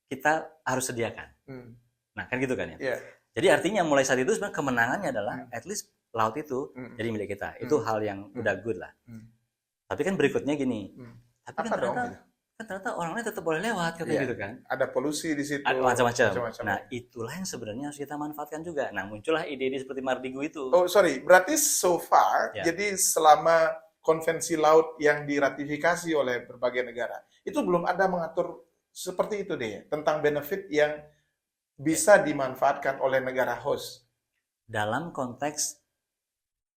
kita harus sediakan. Nah, kan gitu kan ya. Jadi artinya mulai saat itu sebenarnya kemenangannya adalah at least laut itu jadi milik kita. Itu hal yang udah good lah. Tapi kan berikutnya gini. Tapi kan ternyata orang lain tetap boleh lewat katanya gitu kan. Ada polusi di situ. Macam-macam. Nah, itulah yang sebenarnya harus kita manfaatkan juga. Nah, muncullah ide-ide seperti Mardigu itu. Oh, sorry. Berarti so far, jadi selama konvensi laut yang diratifikasi oleh berbagai negara, itu belum ada mengatur seperti itu deh, tentang benefit yang bisa dimanfaatkan oleh negara host. Dalam konteks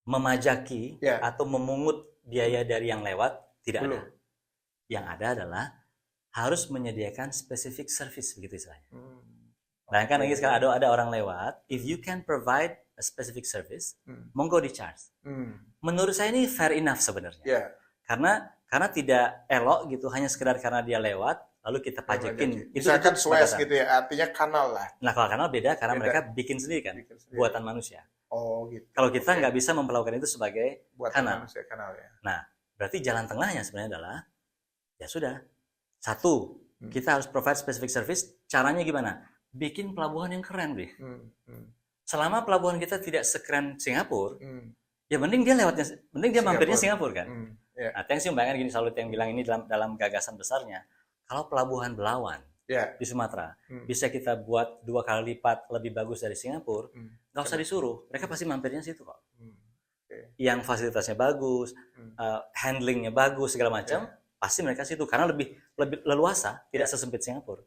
memajaki atau memungut biaya dari yang lewat, tidak ada. Yang ada adalah harus menyediakan specific service begitu istilahnya. Bayangkan lagi sekarang ada orang lewat, if you can provide a specific service, monggo di charge. Menurut saya ini fair enough sebenarnya. Karena tidak elok gitu, hanya sekedar karena dia lewat, lalu kita pajakin. Misalkan Suez gitu ya, artinya kanal lah. Nah kalau kanal beda karena mereka bikin sendiri kan, buatan manusia. Oh gitu. Kalau kita nggak bisa memperlakukan itu sebagai buatan manusia, kanal ya. Nah berarti jalan tengahnya sebenarnya adalah ya sudah, satu, kita harus provide specific service. Caranya gimana? Bikin pelabuhan yang keren, deh. Selama pelabuhan kita tidak sekeren Singapura, Ya mending dia mampirnya Singapura kan. Yeah. Nah, Teng sih membayangkan gini, selalu yang bilang ini dalam gagasan besarnya. Kalau pelabuhan Belawan di Sumatera bisa kita buat 2 kali lipat lebih bagus dari Singapura, nggak usah disuruh, mereka pasti mampirnya situ kok. Yang fasilitasnya bagus, handlingnya bagus segala macam, pasti mereka situ karena lebih leluasa, tidak sesempit Singapura.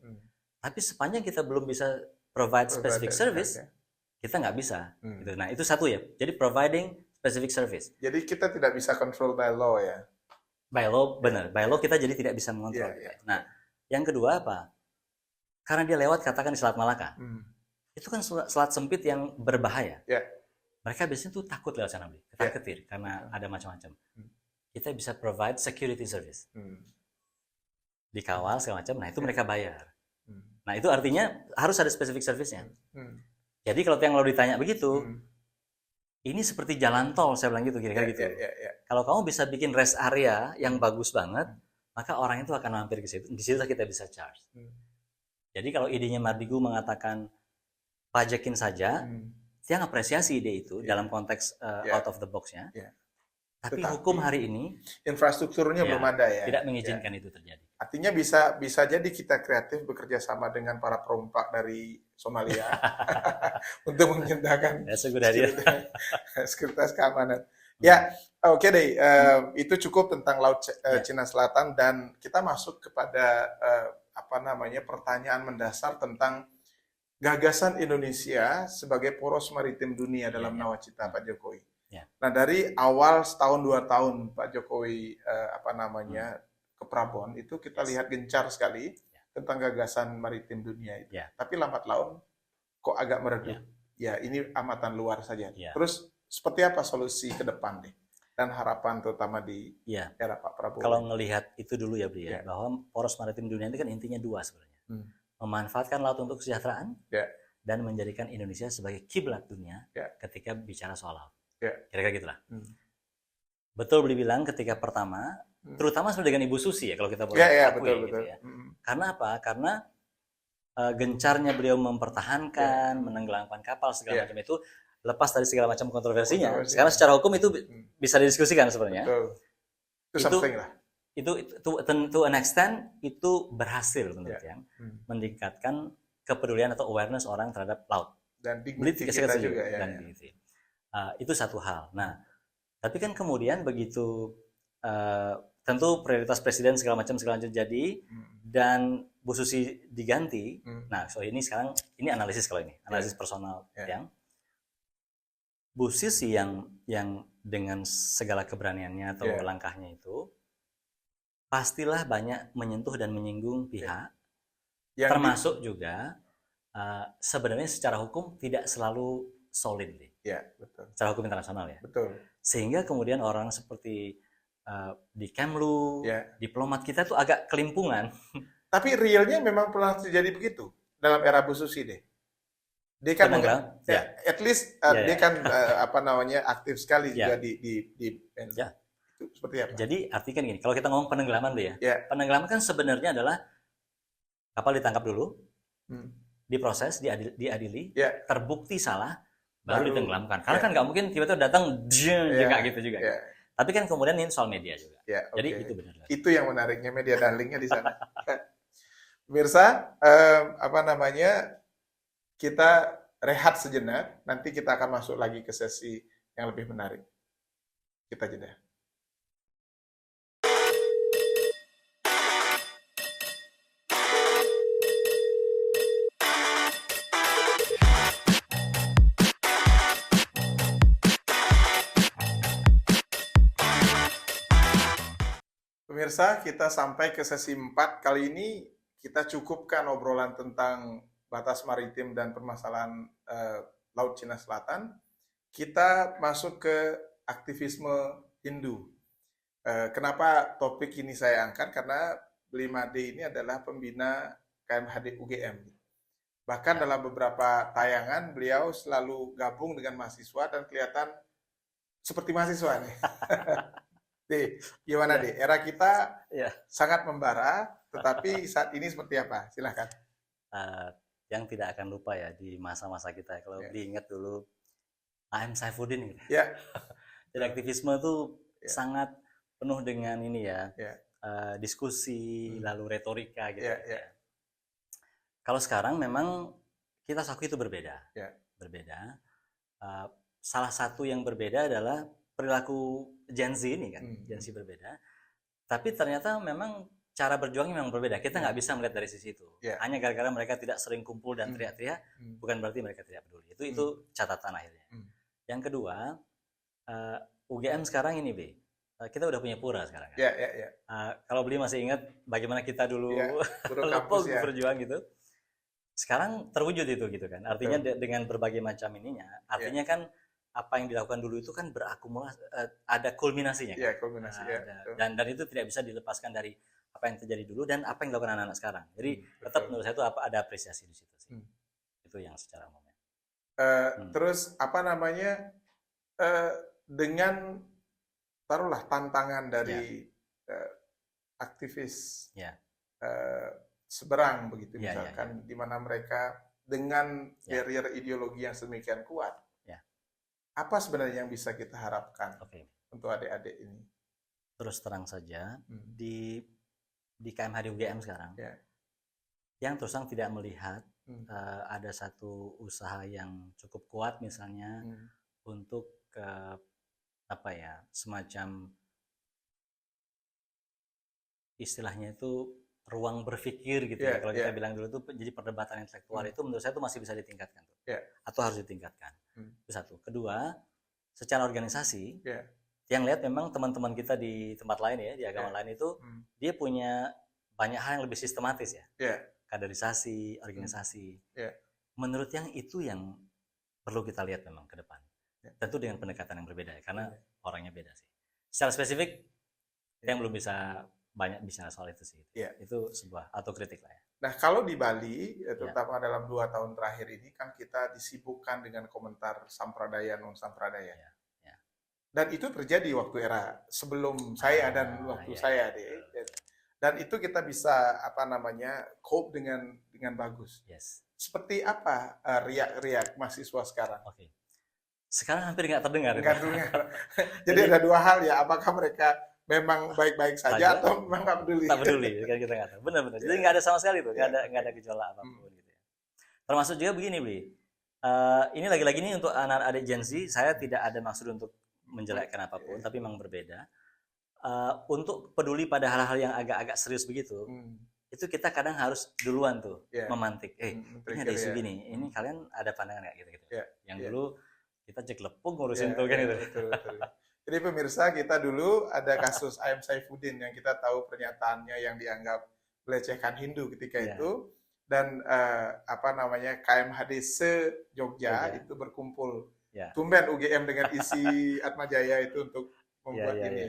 Tapi sepanjang kita belum bisa provide specific service, kita nggak bisa. Gitu. Nah itu satu ya. Jadi providing specific service. Jadi kita tidak bisa control by law ya. By law benar. By law kita jadi tidak bisa mengontrol. Nah yang kedua apa? Karena dia lewat katakan di Selat Malaka, itu kan selat sempit yang berbahaya. Mereka biasanya tuh takut lewat sana, ketar-ketir karena ada macam-macam. Kita bisa provide security service, dikawal segala macam. Nah itu mereka bayar. Nah itu artinya harus ada specific service-nya. Jadi kalau yang lo ditanya begitu, ini seperti jalan tol, saya bilang gitu, kira-kira gitu. Kalau kamu bisa bikin rest area yang bagus banget, maka orang itu akan mampir ke situ. Di situ kita bisa charge. Jadi kalau idenya Mardigu mengatakan pajakin saja, dia apresiasi ide itu dalam konteks out of the box-nya. Tapi hukum hari ini infrastrukturnya belum ada ya. Tidak mengizinkan itu terjadi. Artinya bisa jadi kita kreatif bekerja sama dengan para perompak dari Somalia untuk menciptakan sekuritas keamanan. Ya, oke deh. Itu cukup tentang Laut Cina Selatan dan kita masuk kepada pertanyaan mendasar tentang gagasan Indonesia sebagai poros maritim dunia dalam nawacita Pak Jokowi. Nah dari awal setahun 2 tahun Pak Jokowi ke Prabon itu kita lihat gencar sekali tentang gagasan maritim dunia itu. Tapi lambat laun kok agak meredup. Ya ini amatan luar saja. Terus seperti apa solusi ke depan nih? Dan harapan terutama di era Pak Prabowo. Kalau ngelihat itu dulu ya Bri, bahwa poros maritim dunia itu kan intinya 2 sebenarnya. Memanfaatkan laut untuk kesejahteraan dan menjadikan Indonesia sebagai kiblat dunia ketika bicara soal laut. Kira-kira gitulah. Betul Bri bilang ketika pertama, terutama dengan Ibu Susi ya kalau kita boleh akui gitu ya. Karena apa? Karena gencarnya beliau mempertahankan, menenggelamkan kapal segala macam itu lepas dari segala macam kontroversinya. Sekarang secara hukum itu bisa didiskusikan sebenarnya. Itu to an extent itu berhasil menurut yang meningkatkan kepedulian atau awareness orang terhadap laut. Dan dignity kita juga ya. Dan dignity. Itu satu hal. Nah, tapi kan kemudian begitu tentu prioritas presiden segala macam jadi dan Bu Susi diganti. Nah, ini sekarang ini analisis kalau ini, analisis personal yang Bu Susi yang dengan segala keberaniannya atau langkahnya itu pastilah banyak menyentuh dan menyinggung pihak termasuk juga sebenarnya secara hukum tidak selalu solid. Betul. Secara hukum internasional ya. Betul. Sehingga kemudian orang seperti di Kemlu, diplomat kita tuh agak kelimpungan. Tapi realnya memang pernah terjadi begitu dalam era Bu Susi deh. Dia kan at least dia kan aktif sekali juga di itu seperti apa? Jadi artikan gini, kalau kita ngomong penenggelaman deh penenggelaman kan sebenarnya adalah kapal ditangkap dulu, diproses, diadili, terbukti salah, baru ditenggelamkan. Karena kan nggak mungkin tiba-tiba datang juga gitu juga. Tapi kan kemudian ini soal media juga. Jadi itu benar. Itu yang menariknya media darlingnya di sana. Pemirsa, kita rehat sejenak. Nanti kita akan masuk lagi ke sesi yang lebih menarik. Kita jeda. Pemirsa, kita sampai ke sesi 4. Kali ini kita cukupkan obrolan tentang batas maritim dan permasalahan Laut Cina Selatan. Kita masuk ke aktivisme Hindu. Kenapa topik ini saya angkat? Karena Bli Made ini adalah pembina KMHD UGM. Bahkan dalam beberapa tayangan beliau selalu gabung dengan mahasiswa dan kelihatan seperti mahasiswa nih. Gimana deh? Era kita sangat membara, tetapi saat ini seperti apa? Silahkan. Yang tidak akan lupa ya di masa-masa kita. Kalau diingat dulu, AM Saifuddin gitu. Jadi aktivisme tuh sangat penuh dengan ini ya, diskusi, lalu retorika gitu. Kalau sekarang memang kita akui itu berbeda. Berbeda. Salah satu yang berbeda adalah perilaku Gen Z ini kan, Gen Z berbeda. Tapi ternyata memang cara berjuangnya memang berbeda. Kita nggak bisa melihat dari sisi itu. Hanya gara-gara mereka tidak sering kumpul dan teriak-teriak, bukan berarti mereka tidak peduli. Itu catatan akhirnya. Yang kedua, UGM sekarang ini, B. Kita udah punya pura sekarang kan. Kalau Beli masih ingat bagaimana kita dulu berjuang gitu. Sekarang terwujud itu gitu kan. Artinya dengan berbagai macam ininya, artinya kan apa yang dilakukan dulu itu kan berakumulasi, ada kulminasinya kan. Kulminasi. Dan itu tidak bisa dilepaskan dari apa yang terjadi dulu dan apa yang dilakukan anak-anak sekarang. Jadi tetap menurut saya itu ada apresiasi di situ sih. Itu yang secara umumnya. Terus apa namanya, dengan taruhlah tantangan dari aktivis seberang begitu misalkan, di mana mereka dengan barrier ideologi yang sedemikian kuat, apa sebenarnya yang bisa kita harapkan untuk adik-adik ini? Terus terang saja, di KMHD UGM sekarang, yang terus terang tidak melihat ada satu usaha yang cukup kuat misalnya untuk semacam istilahnya itu ruang berpikir gitu ya. Kalau kita bilang dulu itu jadi perdebatan intelektual itu menurut saya itu masih bisa ditingkatkan tuh. Atau harus ditingkatkan. Itu satu. Kedua, secara organisasi yang lihat memang teman-teman kita di tempat lain ya, di agama lain itu dia punya banyak hal yang lebih sistematis ya. Kaderisasi, organisasi. Menurut yang itu yang perlu kita lihat memang ke depan. Tentu dengan pendekatan yang berbeda ya, karena orangnya beda sih. Secara spesifik yang belum bisa banyak bicara soal itu sih. Itu sebuah autokritik lah ya. Nah, kalau di Bali, terutama dalam 2 tahun terakhir ini kan kita disibukkan dengan komentar sampradaya non sampradaya. Dan itu terjadi waktu era sebelum saya dan waktu saya deh. Dan itu kita bisa cope dengan bagus. Seperti apa riak-riak mahasiswa sekarang? Sekarang hampir nggak terdengar. Jadi ada 2 hal ya, apakah mereka memang baik-baik saja atau memang nggak peduli? Tak peduli, kan kita nggak tahu. Benar-benar. Jadi nggak ada sama sekali tuh, nggak ada gejolak apapun gitu ya. Termasuk juga begini, Bli. Ini lagi-lagi nih untuk anak-anak adik Gen Z, saya tidak ada maksud untuk menjelekkan apapun, tapi memang berbeda. Untuk peduli pada hal-hal yang agak-agak serius begitu, itu kita kadang harus duluan tuh memantik. Ini ada isu gini, ini kalian ada pandangan nggak gitu-gitu. Yang dulu kita cek lepung ngurusin tuh kan itu. Betul. Jadi pemirsa, kita dulu ada kasus Ayam Saifuddin yang kita tahu pernyataannya yang dianggap melecehkan Hindu ketika itu, dan KMHD se-Jogja itu berkumpul. Tumben UGM dengan isi Atmajaya itu untuk membuat ini.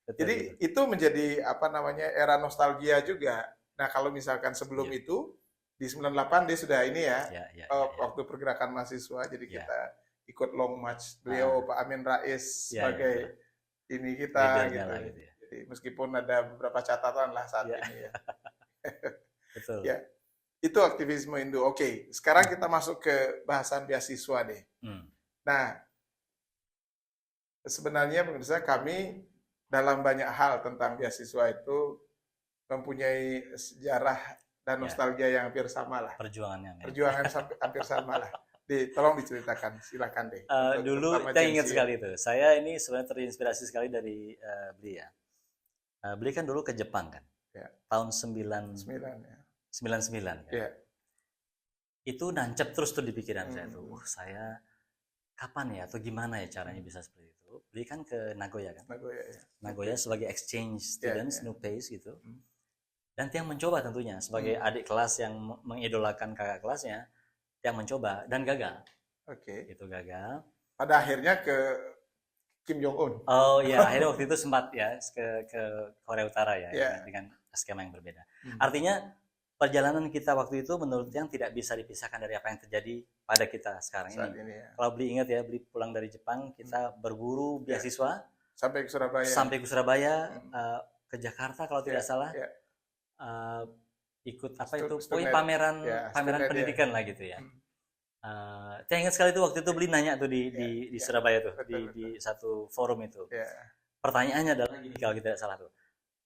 Jadi itu menjadi era nostalgia juga. Nah, kalau misalkan sebelum itu di 98 dia sudah ini waktu pergerakan mahasiswa, jadi kita ikut long march beliau Pak Amin Rais sebagai ini kita gitu. Jadi meskipun ada beberapa catatan lah saat ini ya. Betul. Itu aktivisme Hindu. Oke, sekarang kita masuk ke bahasan beasiswa deh. Nah, sebenarnya pemirsa, kami dalam banyak hal tentang beasiswa itu mempunyai sejarah dan nostalgia yang hampir sama lah. Perjuangan hampir sama lah. Tolong diceritakan, silakan deh. Dulu saya ingat sekali itu. Saya ini sebenarnya terinspirasi sekali dari Bli ya. Bli kan dulu ke Jepang kan. Tahun 99 kan. Itu nancep terus tuh di pikiran saya tuh. Saya kapan ya atau gimana ya caranya bisa seperti itu. Bli kan ke Nagoya kan. Nagoya sebagai exchange students, new pace gitu. Dan Tiang mencoba tentunya sebagai adik kelas yang mengidolakan kakak kelasnya. Yang mencoba dan gagal. Itu gagal. Pada akhirnya ke Kim Jong Un. Oh iya, akhirnya waktu itu sempat ya ke Korea Utara ya dengan skema yang berbeda. Artinya perjalanan kita waktu itu menurut yang tidak bisa dipisahkan dari apa yang terjadi pada kita sekarang ini. Kalau Bli ingat ya, Bli pulang dari Jepang, kita berburu beasiswa sampai ke Surabaya, ke Jakarta kalau tidak salah. Ikut apa itu, pameran pendidikan lah gitu ya. Saya ingat sekali tuh waktu itu beli nanya tuh di Surabaya tuh, betul. di satu forum itu. Ya. Pertanyaannya adalah gini kalau kita tidak salah tuh.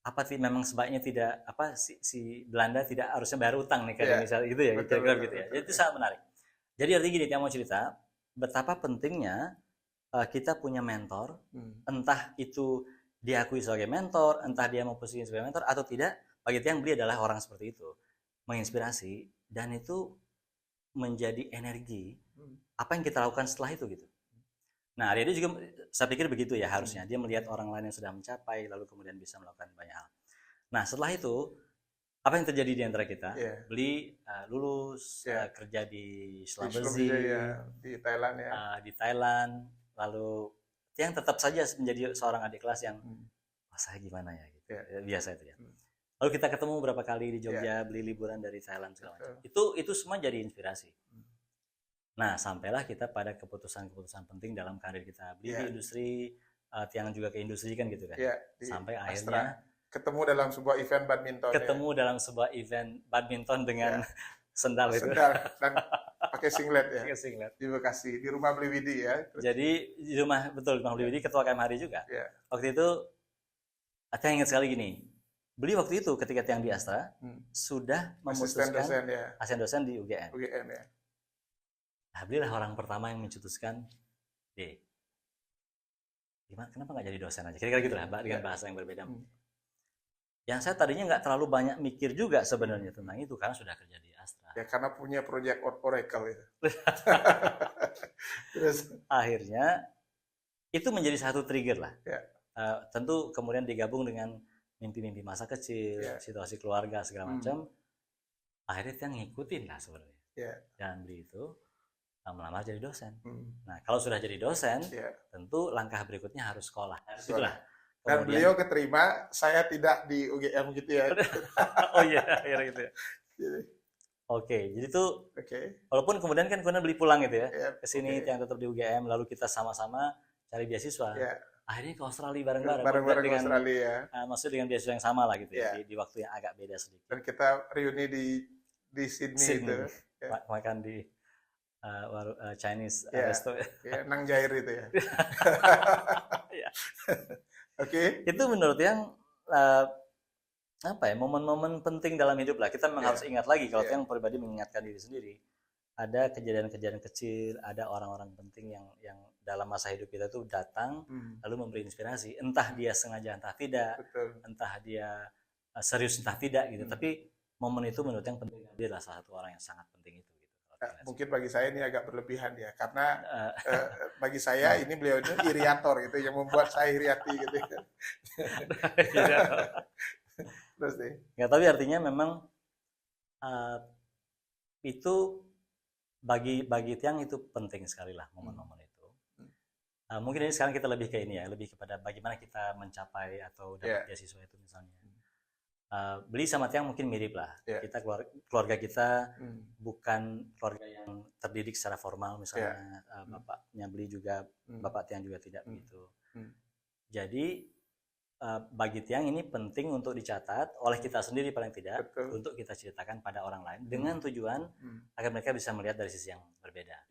Apa sih memang sebaiknya tidak si Belanda tidak harusnya bayar utang nih ke Indonesia gitu ya, kira-kira gitu ya. Jadi itu sangat menarik. Jadi artinya gini, yang mau cerita betapa pentingnya kita punya mentor, entah itu diakui sebagai mentor, entah dia mau posisinya sebagai mentor atau tidak, bagi Tiang beliau adalah orang seperti itu, menginspirasi dan itu menjadi energi apa yang kita lakukan setelah itu gitu. Nah, dia juga saya pikir begitu ya harusnya. Dia melihat orang lain yang sudah mencapai lalu kemudian bisa melakukan banyak hal. Nah, setelah itu apa yang terjadi di antara kita? Beli lulus kerja di Sulawesi, di Thailand ya. Di Thailand, lalu yang tetap saja menjadi seorang adik kelas yang saya gimana ya gitu. Biasa itu ya. Lalu kita ketemu beberapa kali di Jogja, beli liburan dari Thailand segala macam. Itu semua jadi inspirasi. Nah, sampailah kita pada keputusan-keputusan penting dalam karir kita. Beli di industri, Tiang juga ke industri kan gitu kan. Sampai akhirnya ketemu dalam sebuah event badminton. Dalam sebuah event badminton dengan sendal itu. Sendal dan pakai singlet ya. Pakai singlet. Di Bekasi, di rumah Beli Widi ya. Jadi di rumah Beli Widi, ketua KMHRI juga. Waktu itu Tiang ingat sekali gini. Beli waktu itu ketika Tiang di Astra sudah memutuskan asisten dosen di UGM. UGM ya. Nah, belilah orang pertama yang mencetuskan, gimana, kenapa nggak jadi dosen aja? Kira-kira gitu lah, dengan bahasa yang berbeda. Yang saya tadinya nggak terlalu banyak mikir juga sebenarnya tentang itu, karena sudah kerja di Astra. Ya, karena punya proyek Oracle itu. Terus akhirnya, itu menjadi satu trigger lah. Tentu kemudian digabung dengan mimpi-mimpi masa kecil, situasi keluarga, segala macam. Akhirnya yang ngikutin lah sebenarnya. Dan beli itu, melamar jadi dosen. Nah, kalau sudah jadi dosen, tentu langkah berikutnya harus sekolah. Itulah. Dan beliau keterima, saya tidak di UGM gitu ya. Oh iya, akhirnya gitu ya. Oke, jadi tuh, walaupun kemudian kan beli pulang gitu ya, ke sini yang tetap di UGM, lalu kita sama-sama cari beasiswa. Akhirnya ke Australia bareng-bareng. Bareng-bareng ke Australia ya. Maksudnya dengan beasiswa yang sama lah gitu ya, di waktu yang agak beda sedikit. Dan kita reuni di Sydney itu. Makan di Chinese resto. Nang Jair itu ya. Itu menurut yang momen-momen penting dalam hidup lah. Kita memang harus ingat lagi kalau yang pribadi mengingatkan diri sendiri. Ada kejadian-kejadian kecil, ada orang-orang penting yang dalam masa hidup kita tuh datang lalu memberi inspirasi. Entah dia sengaja, entah tidak, entah dia serius, entah tidak gitu. Tapi momen itu menurut yang penting, dia adalah salah satu orang yang sangat penting itu. Mungkin bagi saya ini agak berlebihan ya, karena bagi saya ini beliau ini iriator gitu, yang membuat saya iriati gitu. Terus deh. Nggak, tapi artinya memang itu bagi Tiang itu penting sekali lah momen-momen itu. Mungkin ini sekarang kita lebih ke ini ya, lebih kepada bagaimana kita mencapai atau dapat beasiswa itu misalnya. Beli sama Tiang mungkin mirip lah. Kita keluarga kita bukan keluarga yang terdidik secara formal misalnya. Bapaknya Beli juga, bapak Tiang juga tidak begitu. Jadi bagi Tiang ini penting untuk dicatat oleh kita sendiri paling tidak, untuk kita ceritakan pada orang lain dengan tujuan agar mereka bisa melihat dari sisi yang berbeda.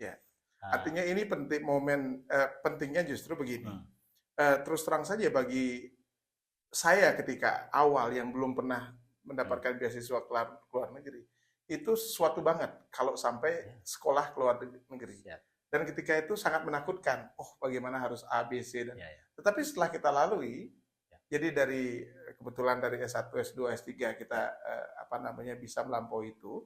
Artinya ini penting, momen pentingnya justru begini. Terus terang saja bagi saya ketika awal yang belum pernah mendapatkan beasiswa ke luar negeri, itu sesuatu banget kalau sampai sekolah ke luar negeri. Dan ketika itu sangat menakutkan. Oh, bagaimana harus A, B, C dan. Tetapi setelah kita lalui, jadi dari kebetulan dari S1, S2, S3 kita bisa melampaui itu,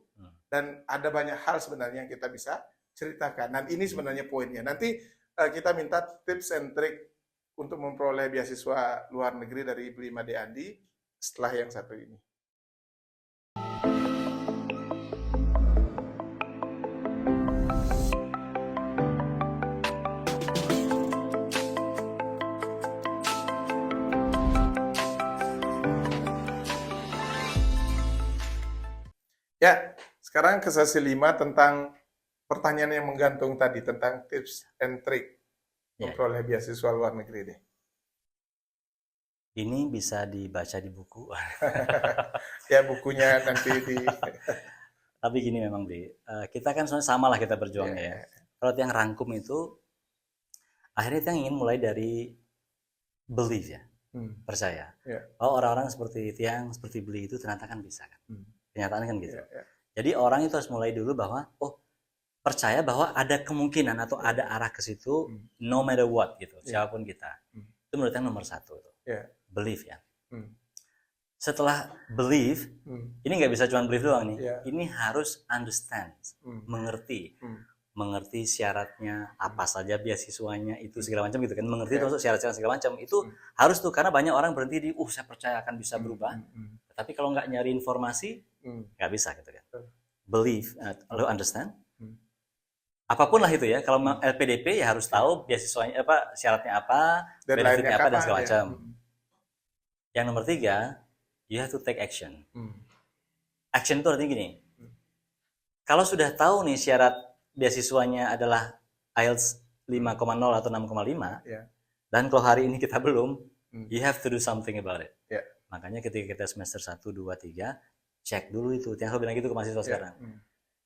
dan ada banyak hal sebenarnya yang kita bisa ceritakan. Dan ini sebenarnya poinnya. Nanti kita minta tips and trick untuk memperoleh beasiswa luar negeri dari Beli Imade Andi setelah yang satu ini. Ya, sekarang ke sesi 5 tentang pertanyaan yang menggantung tadi, tentang tips and trick memperoleh beasiswa luar negeri deh. Ini bisa dibaca di buku. Ya, bukunya nanti di. Tapi gini memang, Bli, kita kan sebenarnya sama lah kita berjuangnya ya. kalau Tiang rangkum itu, akhirnya Tiang ingin mulai dari belief ya, percaya. Bahwa orang-orang seperti Tiang, seperti Beli itu ternyata kan bisa kan. Kenyataan kan gitu. Jadi orang itu harus mulai dulu bahwa, percaya bahwa ada kemungkinan atau ada arah ke situ, no matter what gitu, siapapun kita. Itu menurut Tiang nomor 1 tuh. Belief ya. Setelah belief, ini nggak bisa cuma belief doang nih. Ini harus understand, mengerti. Mengerti syaratnya, apa saja beasiswanya, itu segala macam gitu kan. Mengerti termasuk syarat-syarat segala macam. Itu harus tuh, karena banyak orang berhenti di, saya percaya akan bisa berubah. Tapi kalau nggak nyari informasi, nggak bisa gitu kan. Belief, lo understand. Apapun lah itu ya. Kalau LPDP ya harus tahu beasiswanya apa, syaratnya apa, benefitnya apa dan segala macam. Yang nomor 3, you have to take action. Action itu artinya gini. Kalau sudah tahu nih syarat beasiswanya adalah IELTS 5,0 atau 6,5, dan kalau hari ini kita belum, you have to do something about it. Makanya ketika kita semester 1, 2, 3, cek dulu itu. Yang aku bilang gitu ke mahasiswa sekarang.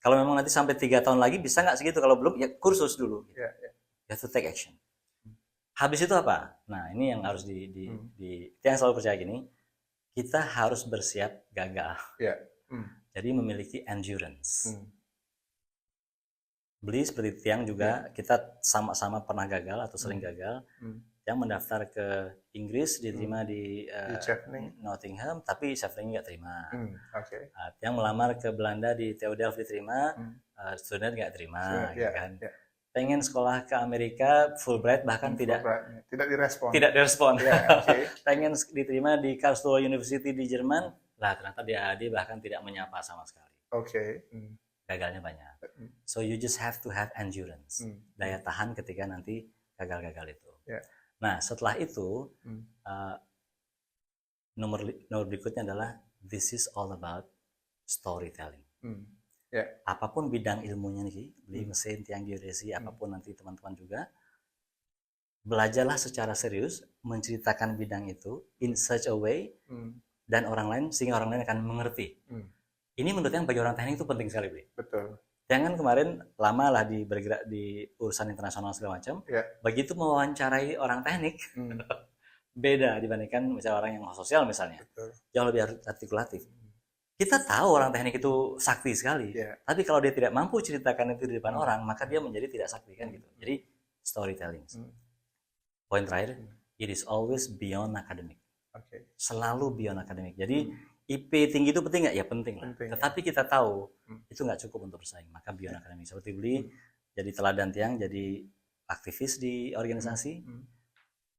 Kalau memang nanti sampai 3 tahun lagi bisa nggak segitu, kalau belum ya kursus dulu. You have to take action. Habis itu apa? Nah ini yang harus yang selalu percaya gini, kita harus bersiap gagal. Jadi memiliki endurance. Beli seperti Tiang juga, kita sama-sama pernah gagal atau sering gagal. Yang mendaftar ke Inggris diterima di Nottingham, tapi Chevening nggak terima. Yang melamar ke Belanda di TU Delft diterima, student nggak terima, gitu kan. Pengen sekolah ke Amerika, Fulbright bahkan tidak direspon. Pengen diterima di Karlsruhe University di Jerman, lah ternyata DAAD bahkan tidak menyapa sama sekali. Gagalnya banyak. So you just have to have endurance, daya tahan ketika nanti gagal-gagal itu. Nah setelah itu nomor berikutnya adalah this is all about storytelling. Apapun bidang ilmunya nih, Beli mesin, Tiang geodesi, apapun nanti teman-teman juga, belajarlah secara serius menceritakan bidang itu in such a way dan orang lain, sehingga orang lain akan mengerti. Ini menurut yang bagi orang teknik itu penting sekali, Beli. Betul. Jangan kemarin lama lah bergerak di urusan internasional segala macam. Begitu mewawancarai orang teknik, beda dibandingkan misalnya orang yang sosial misalnya. Jauh lebih artikulatif. Kita tahu orang teknik itu sakti sekali, tapi kalau dia tidak mampu ceritakan itu di depan orang, maka dia menjadi tidak sakti kan gitu. Jadi storytelling. Poin terakhir, it is always beyond academic. Selalu beyond academic. Jadi IP tinggi itu penting nggak? Ya penting lah. Tetapi kita tahu itu nggak cukup untuk bersaing. Maka beyond academic. Seperti Beli jadi teladan Tiang, jadi aktivis di organisasi.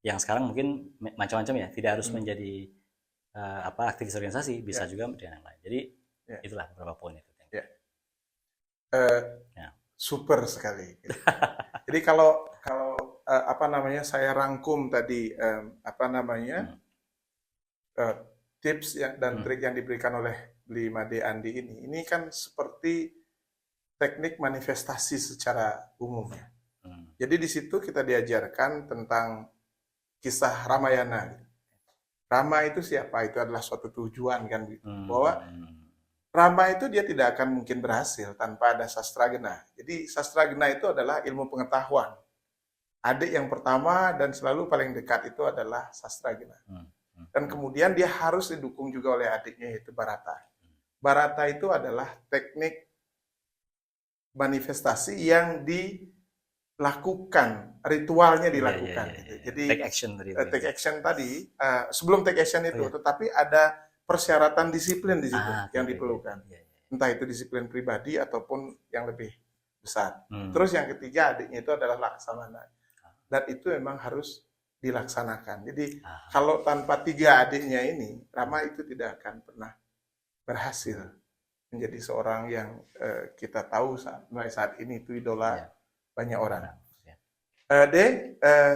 Yang sekarang mungkin macam-macam ya, tidak harus menjadi aktivis organisasi, bisa juga dengan yang lain. Jadi itulah beberapa poin itu. Super sekali. Jadi kalau saya rangkum tadi tips dan trik yang diberikan oleh Bli Made Andi ini kan seperti teknik manifestasi secara umum ya. Jadi di situ kita diajarkan tentang kisah Ramayana. Rama itu siapa? Itu adalah suatu tujuan kan, bahwa Rama itu dia tidak akan mungkin berhasil tanpa ada sastragena. Jadi sastragena itu adalah ilmu pengetahuan. Adik yang pertama dan selalu paling dekat itu adalah sastragena. Dan kemudian dia harus didukung juga oleh adiknya, yaitu Barata. Barata itu adalah teknik manifestasi yang dilakukan, ritualnya dilakukan. Jadi take action tadi. Sebelum take action itu, tetapi ada persyaratan disiplin di situ yang diperlukan. Entah itu disiplin pribadi ataupun yang lebih besar. Terus yang ketiga adiknya itu adalah Laksamana. Dan itu memang harus dilaksanakan. Jadi kalau tanpa 3 adiknya ini, Rama itu tidak akan pernah berhasil menjadi seorang yang kita tahu mulai saat ini itu idola banyak orang.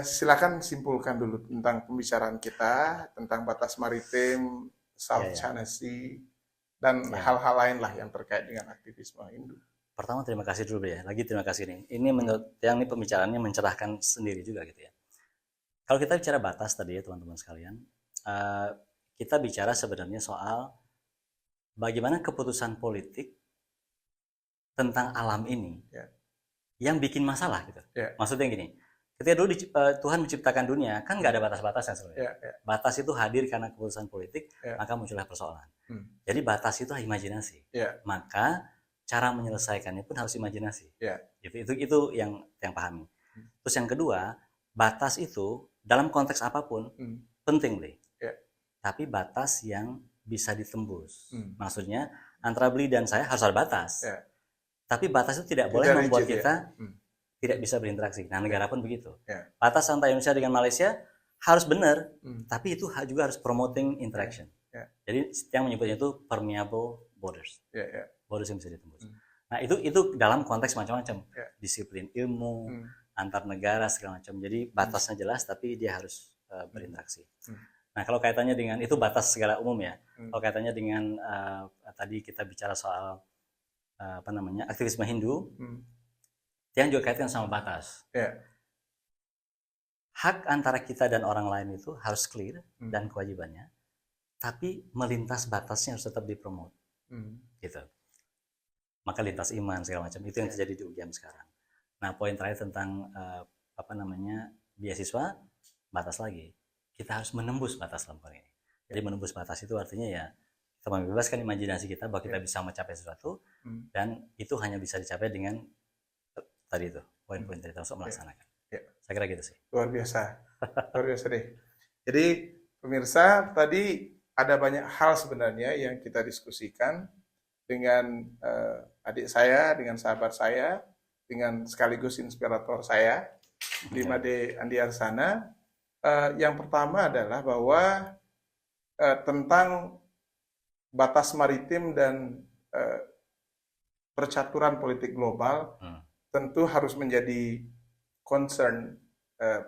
Silakan simpulkan dulu tentang pembicaraan kita tentang batas maritim, South China Sea, dan hal-hal lain lah yang terkait dengan aktivisme Hindu. Pertama terima kasih dulu ya. Lagi terima kasih nih. Ini menurut yang ini pembicaraannya mencerahkan sendiri juga gitu ya. Kalau kita bicara batas tadi ya teman-teman sekalian, kita bicara sebenarnya soal bagaimana keputusan politik tentang alam ini yang bikin masalah gitu. Yeah. Maksudnya gini, ketika dulu Tuhan menciptakan dunia, kan nggak ada batas-batasnya sebenarnya. Batas itu hadir karena keputusan politik, maka muncullah persoalan. Jadi batas itu imajinasi. Maka cara menyelesaikannya pun harus imajinasi. Itu yang pahami. Terus yang kedua, batas itu dalam konteks apapun penting deh. Tapi batas yang bisa ditembus. Maksudnya antara beli dan saya harus ada batas. Tapi batas itu tidak boleh membuat kita tidak bisa berinteraksi. Nah, negara pun begitu. Batas antara Indonesia dengan Malaysia harus benar, tapi itu juga harus promoting interaction. Jadi yang menyebutnya itu permeable borders. Borders yang bisa ditembus. Nah, itu dalam konteks macam-macam. Disiplin ilmu, antar negara segala macam. Jadi batasnya jelas, tapi dia harus berinteraksi. Nah, kalau kaitannya dengan itu batas segala umum ya. Kalau kaitannya dengan tadi kita bicara soal aktivisme Hindu, yang juga kaitan sama batas. Hak antara kita dan orang lain itu harus clear dan kewajibannya, tapi melintas batasnya harus tetap dipromot. Gitu. Maka lintas iman segala macam itu yang terjadi di UGM sekarang. Nah, poin terakhir tentang beasiswa, batas lagi. Kita harus menembus batas dalam hal ini. Jadi menembus batas itu artinya ya kita membebaskan imajinasi kita bahwa kita bisa mencapai sesuatu dan itu hanya bisa dicapai dengan tadi itu poin-poin tadi termasuk melaksanakan. Saya kira gitu sih. Luar biasa deh. Jadi pemirsa, tadi ada banyak hal sebenarnya yang kita diskusikan dengan adik saya, dengan sahabat saya, dengan sekaligus inspirator saya, 5D Andi Arsana. Yang pertama adalah bahwa tentang batas maritim dan percaturan politik global tentu harus menjadi concern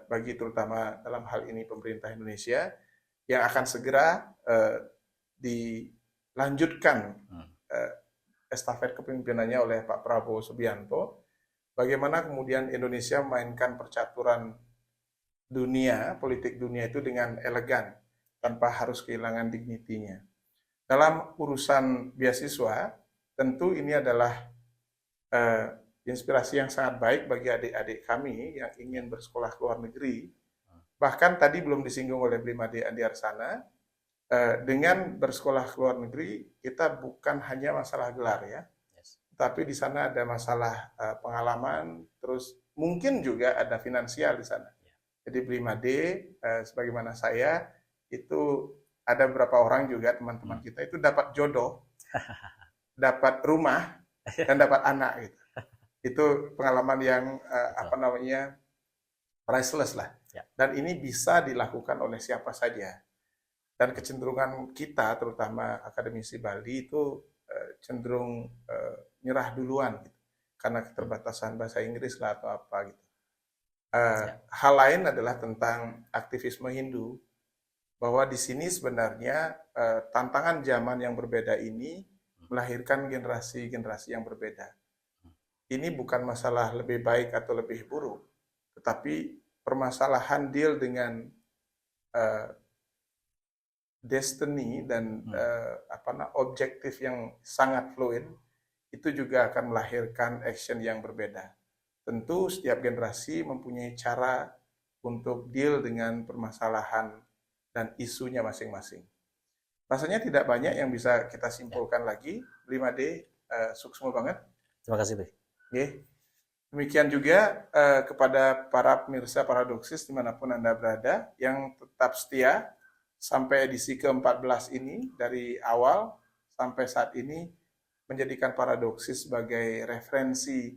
bagi terutama dalam hal ini pemerintah Indonesia yang akan segera dilanjutkan estafet kepemimpinannya oleh Pak Prabowo Subianto. Bagaimana kemudian Indonesia memainkan percaturan dunia, politik dunia itu dengan elegan tanpa harus kehilangan dignitinya. Dalam urusan beasiswa, tentu ini adalah inspirasi yang sangat baik bagi adik-adik kami yang ingin bersekolah ke luar negeri. Bahkan tadi belum disinggung oleh Blimade Andi Arsana, dengan bersekolah ke luar negeri, kita bukan hanya masalah gelar ya, tapi di sana ada masalah pengalaman, terus mungkin juga ada finansial di sana. Jadi Blimade, sebagaimana saya, itu ada beberapa orang juga teman-teman kita itu dapat jodoh, dapat rumah, dan dapat anak gitu. Itu pengalaman yang priceless lah. Dan ini bisa dilakukan oleh siapa saja. Dan kecenderungan kita, terutama akademisi Bali itu cenderung nyerah duluan gitu. Karena keterbatasan bahasa Inggris lah atau apa gitu. Hal lain adalah tentang aktivisme Hindu, bahwa di sini sebenarnya tantangan zaman yang berbeda ini melahirkan generasi-generasi yang berbeda. Ini bukan masalah lebih baik atau lebih buruk, tetapi permasalahan deal dengan destiny dan objektif yang sangat fluid, itu juga akan melahirkan action yang berbeda. Tentu setiap generasi mempunyai cara untuk deal dengan permasalahan dan isunya masing-masing. Rasanya tidak banyak yang bisa kita simpulkan lagi. 5D, sukses banget. Terima kasih, Beh. Demikian juga kepada para pemirsa Paradoksis dimanapun Anda berada, yang tetap setia sampai edisi ke-14 ini, dari awal sampai saat ini, menjadikan Paradoksis sebagai referensi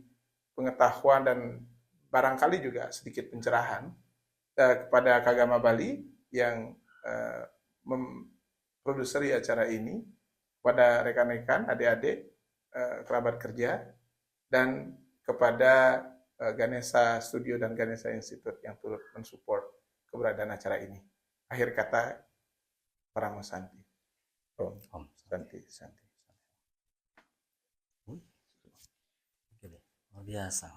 pengetahuan dan barangkali juga sedikit pencerahan kepada Kagama Bali yang memproduseri acara ini, kepada rekan-rekan, adik-adik, kerabat kerja, dan kepada Ganesha Studio dan Ganesha Institute yang turut mensupport keberadaan acara ini. Akhir kata, Paramo Santi. Om Santi. Luar biasa.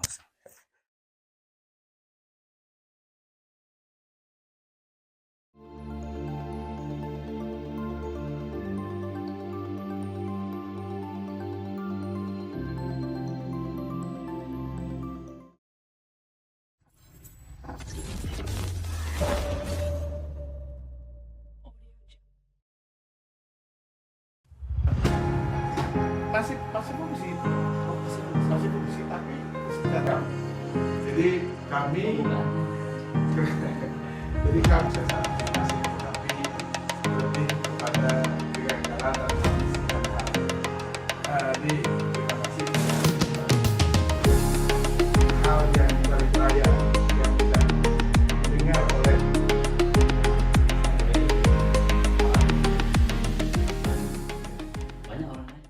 kami jadi kami